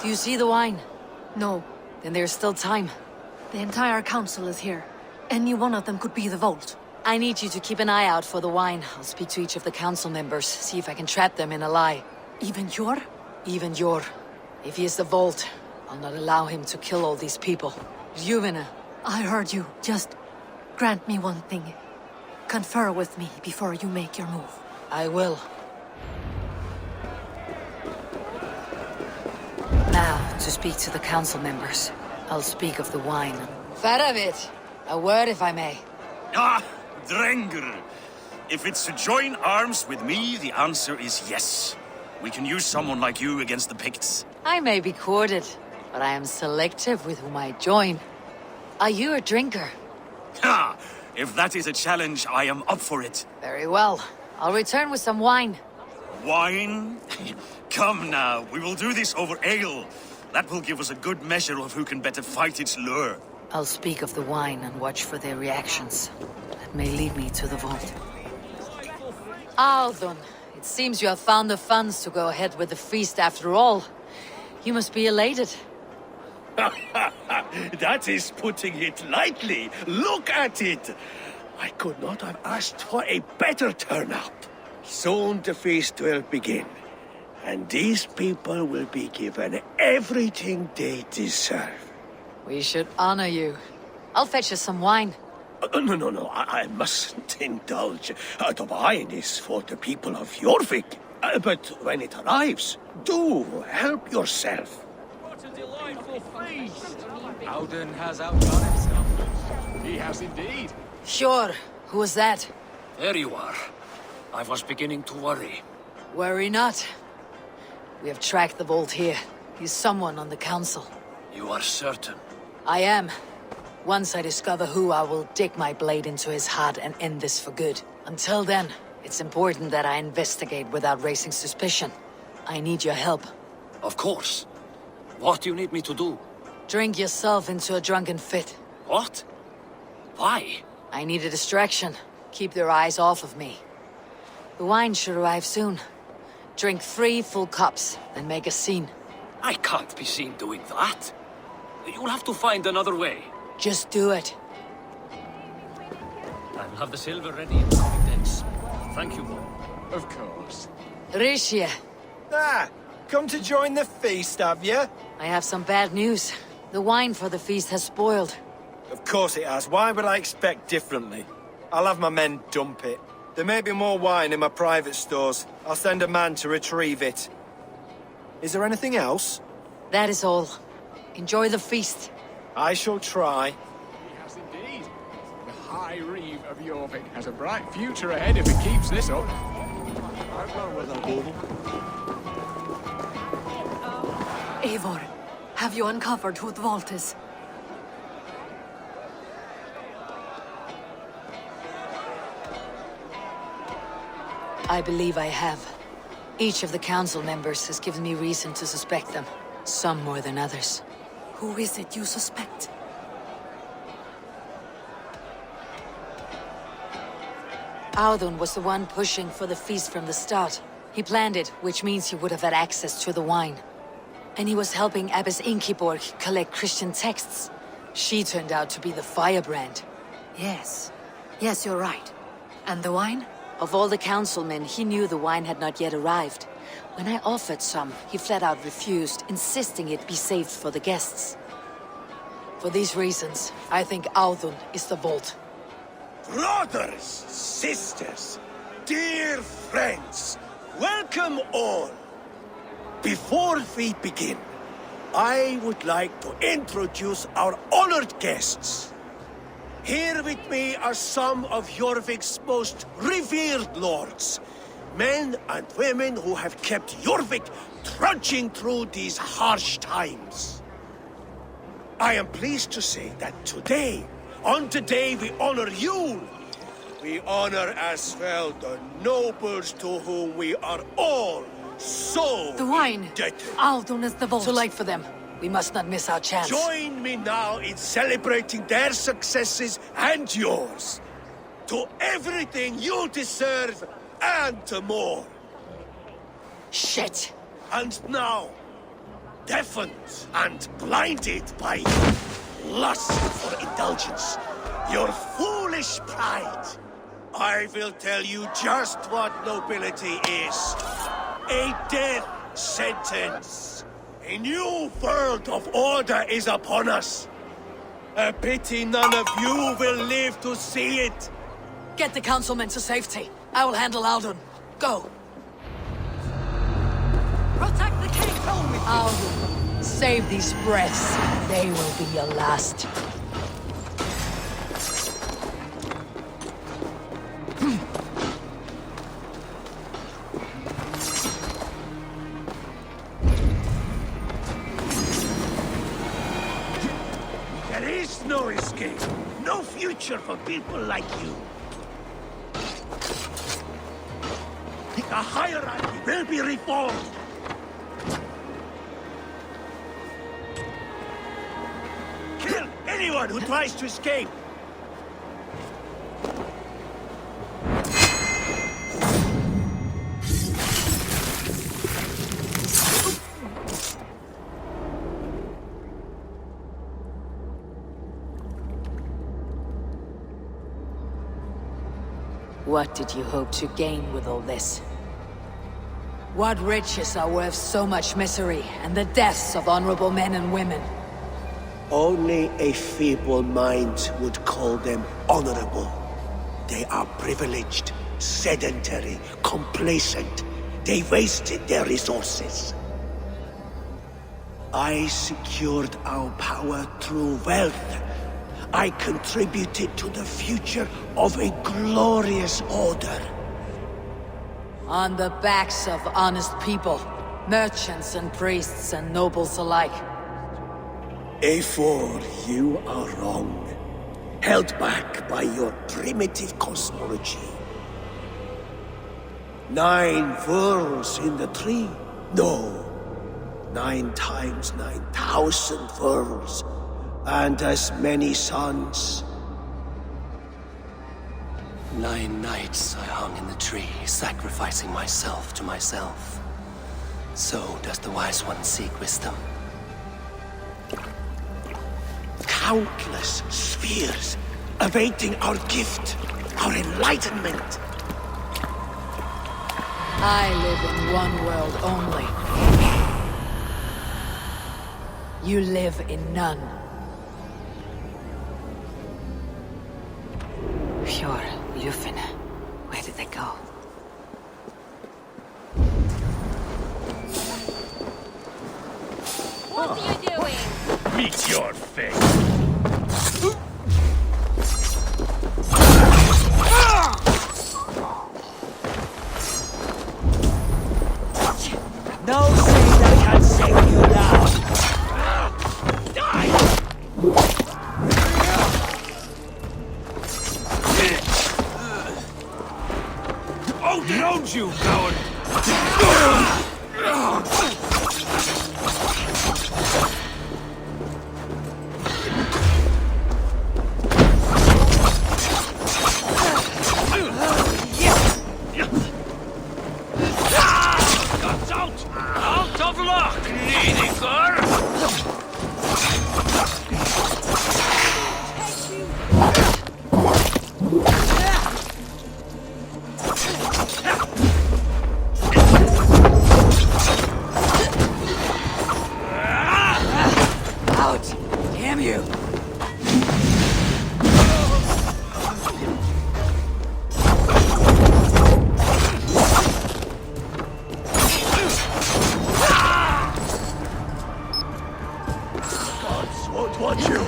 Do you see the wine? No. Then there's still time. The entire council is here. Any one of them could be the vault. I need you to keep an eye out for the wine. I'll speak to each of the council members, see if I can trap them in a lie. Even Hjor? Even Hjor. If he is the vault, I'll not allow him to kill all these people. Juvena. I heard you. Just grant me one thing. Confer with me before you make your move. I will. Now, to speak to the council members. I'll speak of the wine. Faravit! A word, if I may. Ah, Drengr! If it's to join arms with me, the answer is yes. We can use someone like you against the Picts. I may be courted, but I am selective with whom I join. Are you a drinker? Ha! If that is a challenge, I am up for it. Very well. I'll return with some wine. Wine? Come now, we will do this over ale. That will give us a good measure of who can better fight its lure. I'll speak of the wine and watch for their reactions. That may lead me to the vault. Aldon, it seems you have found the funds to go ahead with the feast after all. You must be elated. That is putting it lightly. Look at it. I could not have asked for a better turnout. Soon the feast will begin. And these people will be given everything they deserve. We should honor you. I'll fetch us some wine. No. I mustn't indulge. The wine is for the people of Jorvik. But when it arrives, do help yourself. delightful feast! Auden has outdone himself. He has indeed. Sure. Who was that? There you are. I was beginning to worry. Worry not. We have tracked the Vault here. He's someone on the council. You are certain? I am. Once I discover who, I will dig my blade into his heart and end this for good. Until then, it's important that I investigate without raising suspicion. I need your help. Of course. What do you need me to do? Drink yourself into a drunken fit. What? Why? I need a distraction. Keep their eyes off of me. The wine should arrive soon. Drink 3 full cups, then make a scene. I can't be seen doing that. You'll have to find another way. Just do it. I'll have the silver ready in the coming days. Thank you, Bob. Of course. Ricia. Come to join the feast, have you? I have some bad news. The wine for the feast has spoiled. Of course it has. Why would I expect differently? I'll have my men dump it. There may be more wine in my private stores. I'll send a man to retrieve it. Is there anything else? That is all. Enjoy the feast. I shall try. He has indeed. The High Reeve of Jorvik has a bright future ahead if it keeps this up. Eivor, have you uncovered who the vault is? I believe I have. Each of the council members has given me reason to suspect them. Some more than others. Who is it you suspect? Audun was the one pushing for the feast from the start. He planned it, which means he would have had access to the wine. And he was helping Abbess Ingeborg collect Christian texts. She turned out to be the firebrand. Yes. Yes, you're right. And the wine? Of all the councilmen, he knew the wine had not yet arrived. When I offered some, he flat out refused, insisting it be saved for the guests. For these reasons, I think Audun is the vault. Brothers, sisters, dear friends, welcome all. Before we begin, I would like to introduce our honored guests. Here with me are some of Jorvik's most revered lords. Men and women who have kept Jorvik trudging through these harsh times. I am pleased to say that today, on the day we honor you, we honor as well the nobles to whom we are all so the wine. indebted. Audun is the vault. Too late for them. We must not miss our chance. Join me now in celebrating their successes and yours. To everything you deserve and more. Shit. And now, deafened and blinded by lust for indulgence, your foolish pride, I will tell you just what nobility is. A death sentence. A new world of order is upon us. A pity none of you will live to see it. Get the councilmen to safety. I will handle Audun. Go. Protect the king! Audun, save these breaths. They will be your last. There is no escape. No future for people like you. The hierarchy will be reformed. Kill anyone who tries to escape. What did you hope to gain with all this? What riches are worth so much misery and the deaths of honorable men and women? Only a feeble mind would call them honorable. They are privileged, sedentary, complacent. They wasted their resources. I secured our power through wealth. I contributed to the future of a glorious order. On the backs of honest people, merchants and priests and nobles alike. Eivor, you are wrong. Held back by your primitive cosmology. 9 furrows in the tree? No. 9 times 9,000 furrows. And as many sons. 9 nights I hung in the tree, sacrificing myself to myself. So does the wise one seek wisdom. Countless spheres, awaiting our gift, our enlightenment. I live in one world only. You live in none. Pure Lufin. Where did they go? What are you doing? Meet your fate. No Caesar can save you now. Oh, don't you, coward! Out of luck, Nidikar! Out! Damn you! Won't want you.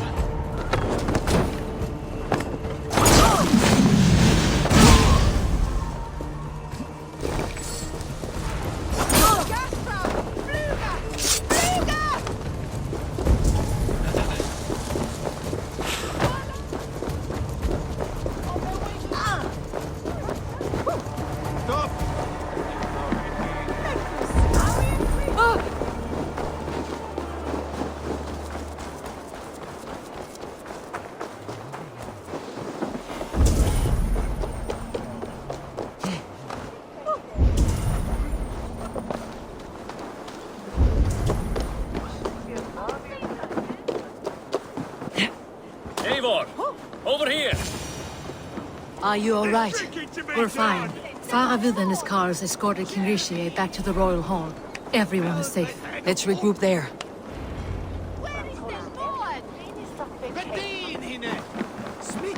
Eivor! Over here! Are you all right? We're fine. Faravid and his cars escorted King Rishi back to the Royal Hall. Everyone is safe. Let's regroup there.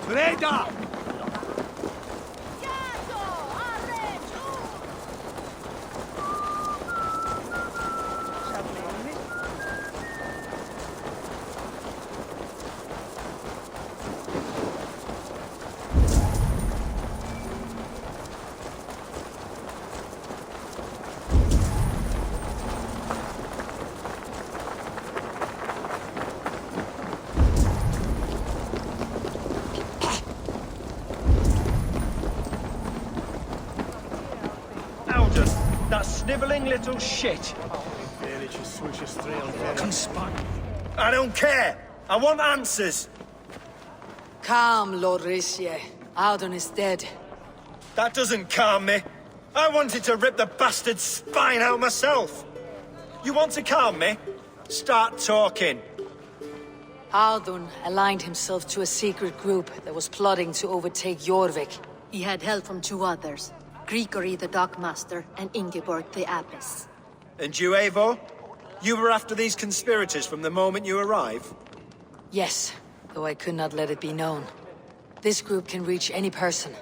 Reda! That snivelling little shit. I don't care. I want answers. Calm, Lord Rishi. Audun is dead. That doesn't calm me. I wanted to rip the bastard's spine out myself. You want to calm me? Start talking. Audun aligned himself to a secret group that was plotting to overtake Jorvik. He had help from 2 others. Grigory the Dockmaster and Ingeborg the Abbess. And you, Eivor? You were after these conspirators from the moment you arrived? Yes, though I could not let it be known. This group can reach any person,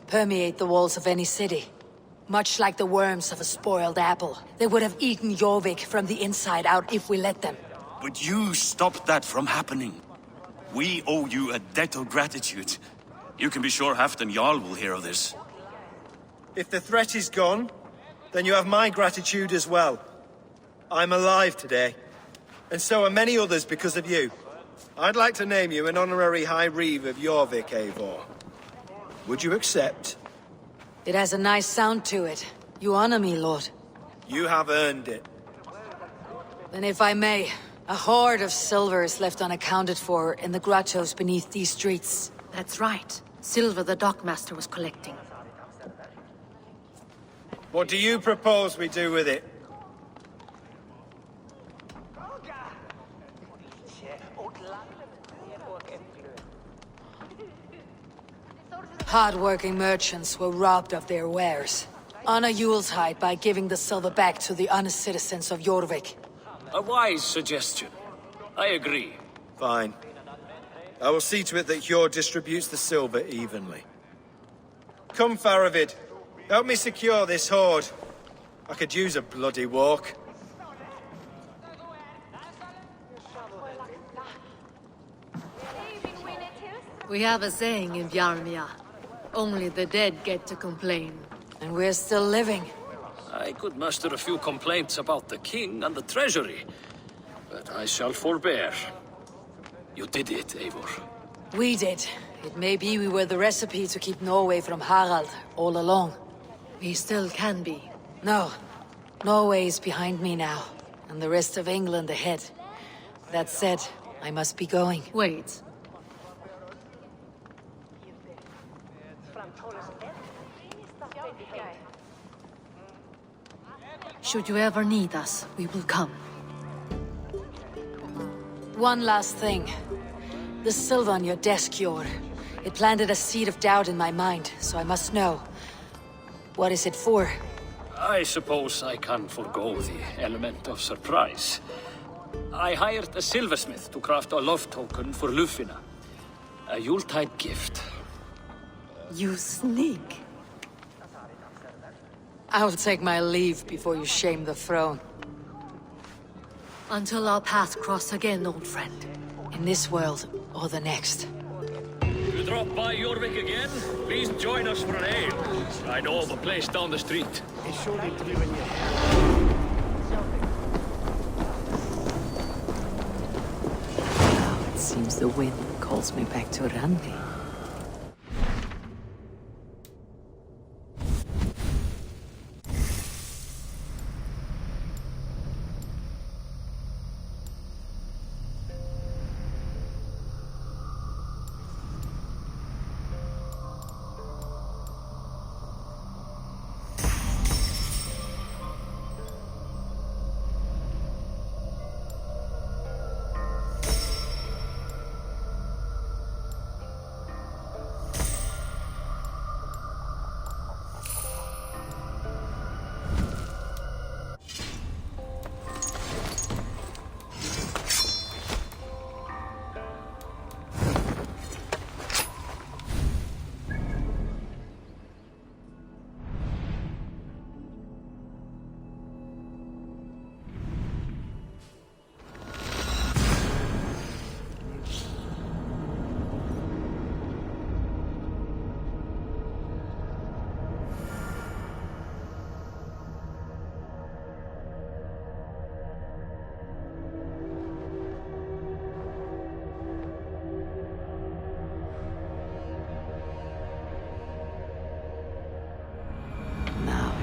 permeate the walls of any city. Much like the worms of a spoiled apple, they would have eaten Jorvik from the inside out if we let them. But you stopped that from happening. We owe you a debt of gratitude. You can be sure Halfdan Jarl will hear of this. If the threat is gone, then you have my gratitude as well. I'm alive today, and so are many others because of you. I'd like to name you an honorary High Reeve of Jorvik, Eivor. Would you accept? It has a nice sound to it. You honor me, Lord. You have earned it. Then if I may, a hoard of silver is left unaccounted for in the grottos beneath these streets. That's right. Silver the dockmaster was collecting. What do you propose we do with it? Hard-working merchants were robbed of their wares. Honor Yuletide by giving the silver back to the honest citizens of Jorvik. A wise suggestion. I agree. Fine. I will see to it that Hjord distributes the silver evenly. Come, Faravid. Help me secure this hoard. I could use a bloody walk. We have a saying in Bjarmia. Only the dead get to complain. And we're still living. I could muster a few complaints about the king and the treasury, but I shall forbear. You did it, Eivor. We did. It may be we were the recipe to keep Norway from Harald all along. We still can be. No. Norway is behind me now, and the rest of England ahead. That said, I must be going. Wait. Should you ever need us, we will come. One last thing. The silver on your desk, Hjord. It planted a seed of doubt in my mind, so I must know. What is it for? I suppose I can forgo the element of surprise. I hired a silversmith to craft a love token for Lufina. A Yuletide gift. You sneak. I'll take my leave before you shame the throne. Until our paths cross again, old friend. In this world, or the next. You drop by Jorvik again? Please join us for an ale. I know of a place down the street. Now it seems the wind calls me back to Randi.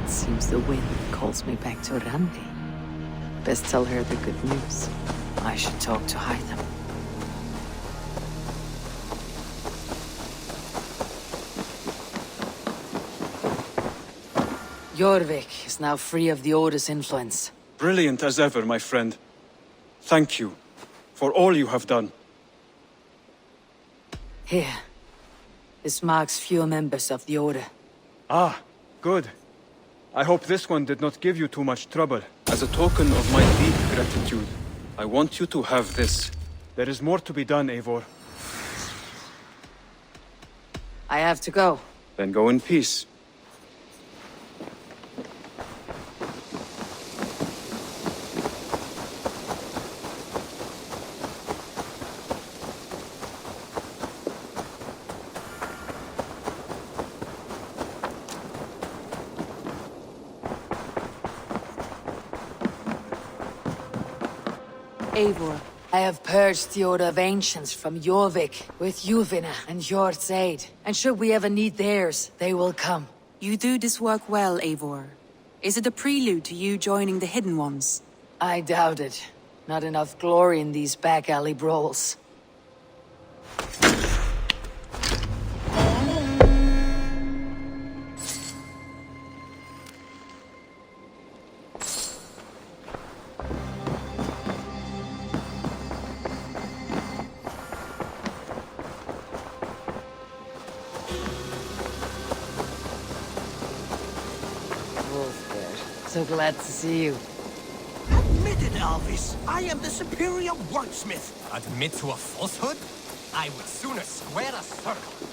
Seems the wind calls me back to Randi. Best tell her the good news. I should talk to Hytham. Jorvik is now free of the Order's influence. Brilliant as ever, my friend. Thank you for all you have done. Here. This marks fewer members of the Order. Ah, good. I hope this one did not give you too much trouble. As a token of my deep gratitude, I want you to have this. There is more to be done, Eivor. I have to go. Then go in peace. Eivor. I have purged the Order of Ancients from Jorvik with Yuvina and Hjort's aid. And should we ever need theirs, they will come. You do this work well, Eivor. Is it a prelude to you joining the Hidden Ones? I doubt it. Not enough glory in these back alley brawls. So glad to see you. Admit it, Alvis. I am the superior wordsmith. Admit to a falsehood? I would sooner square a circle.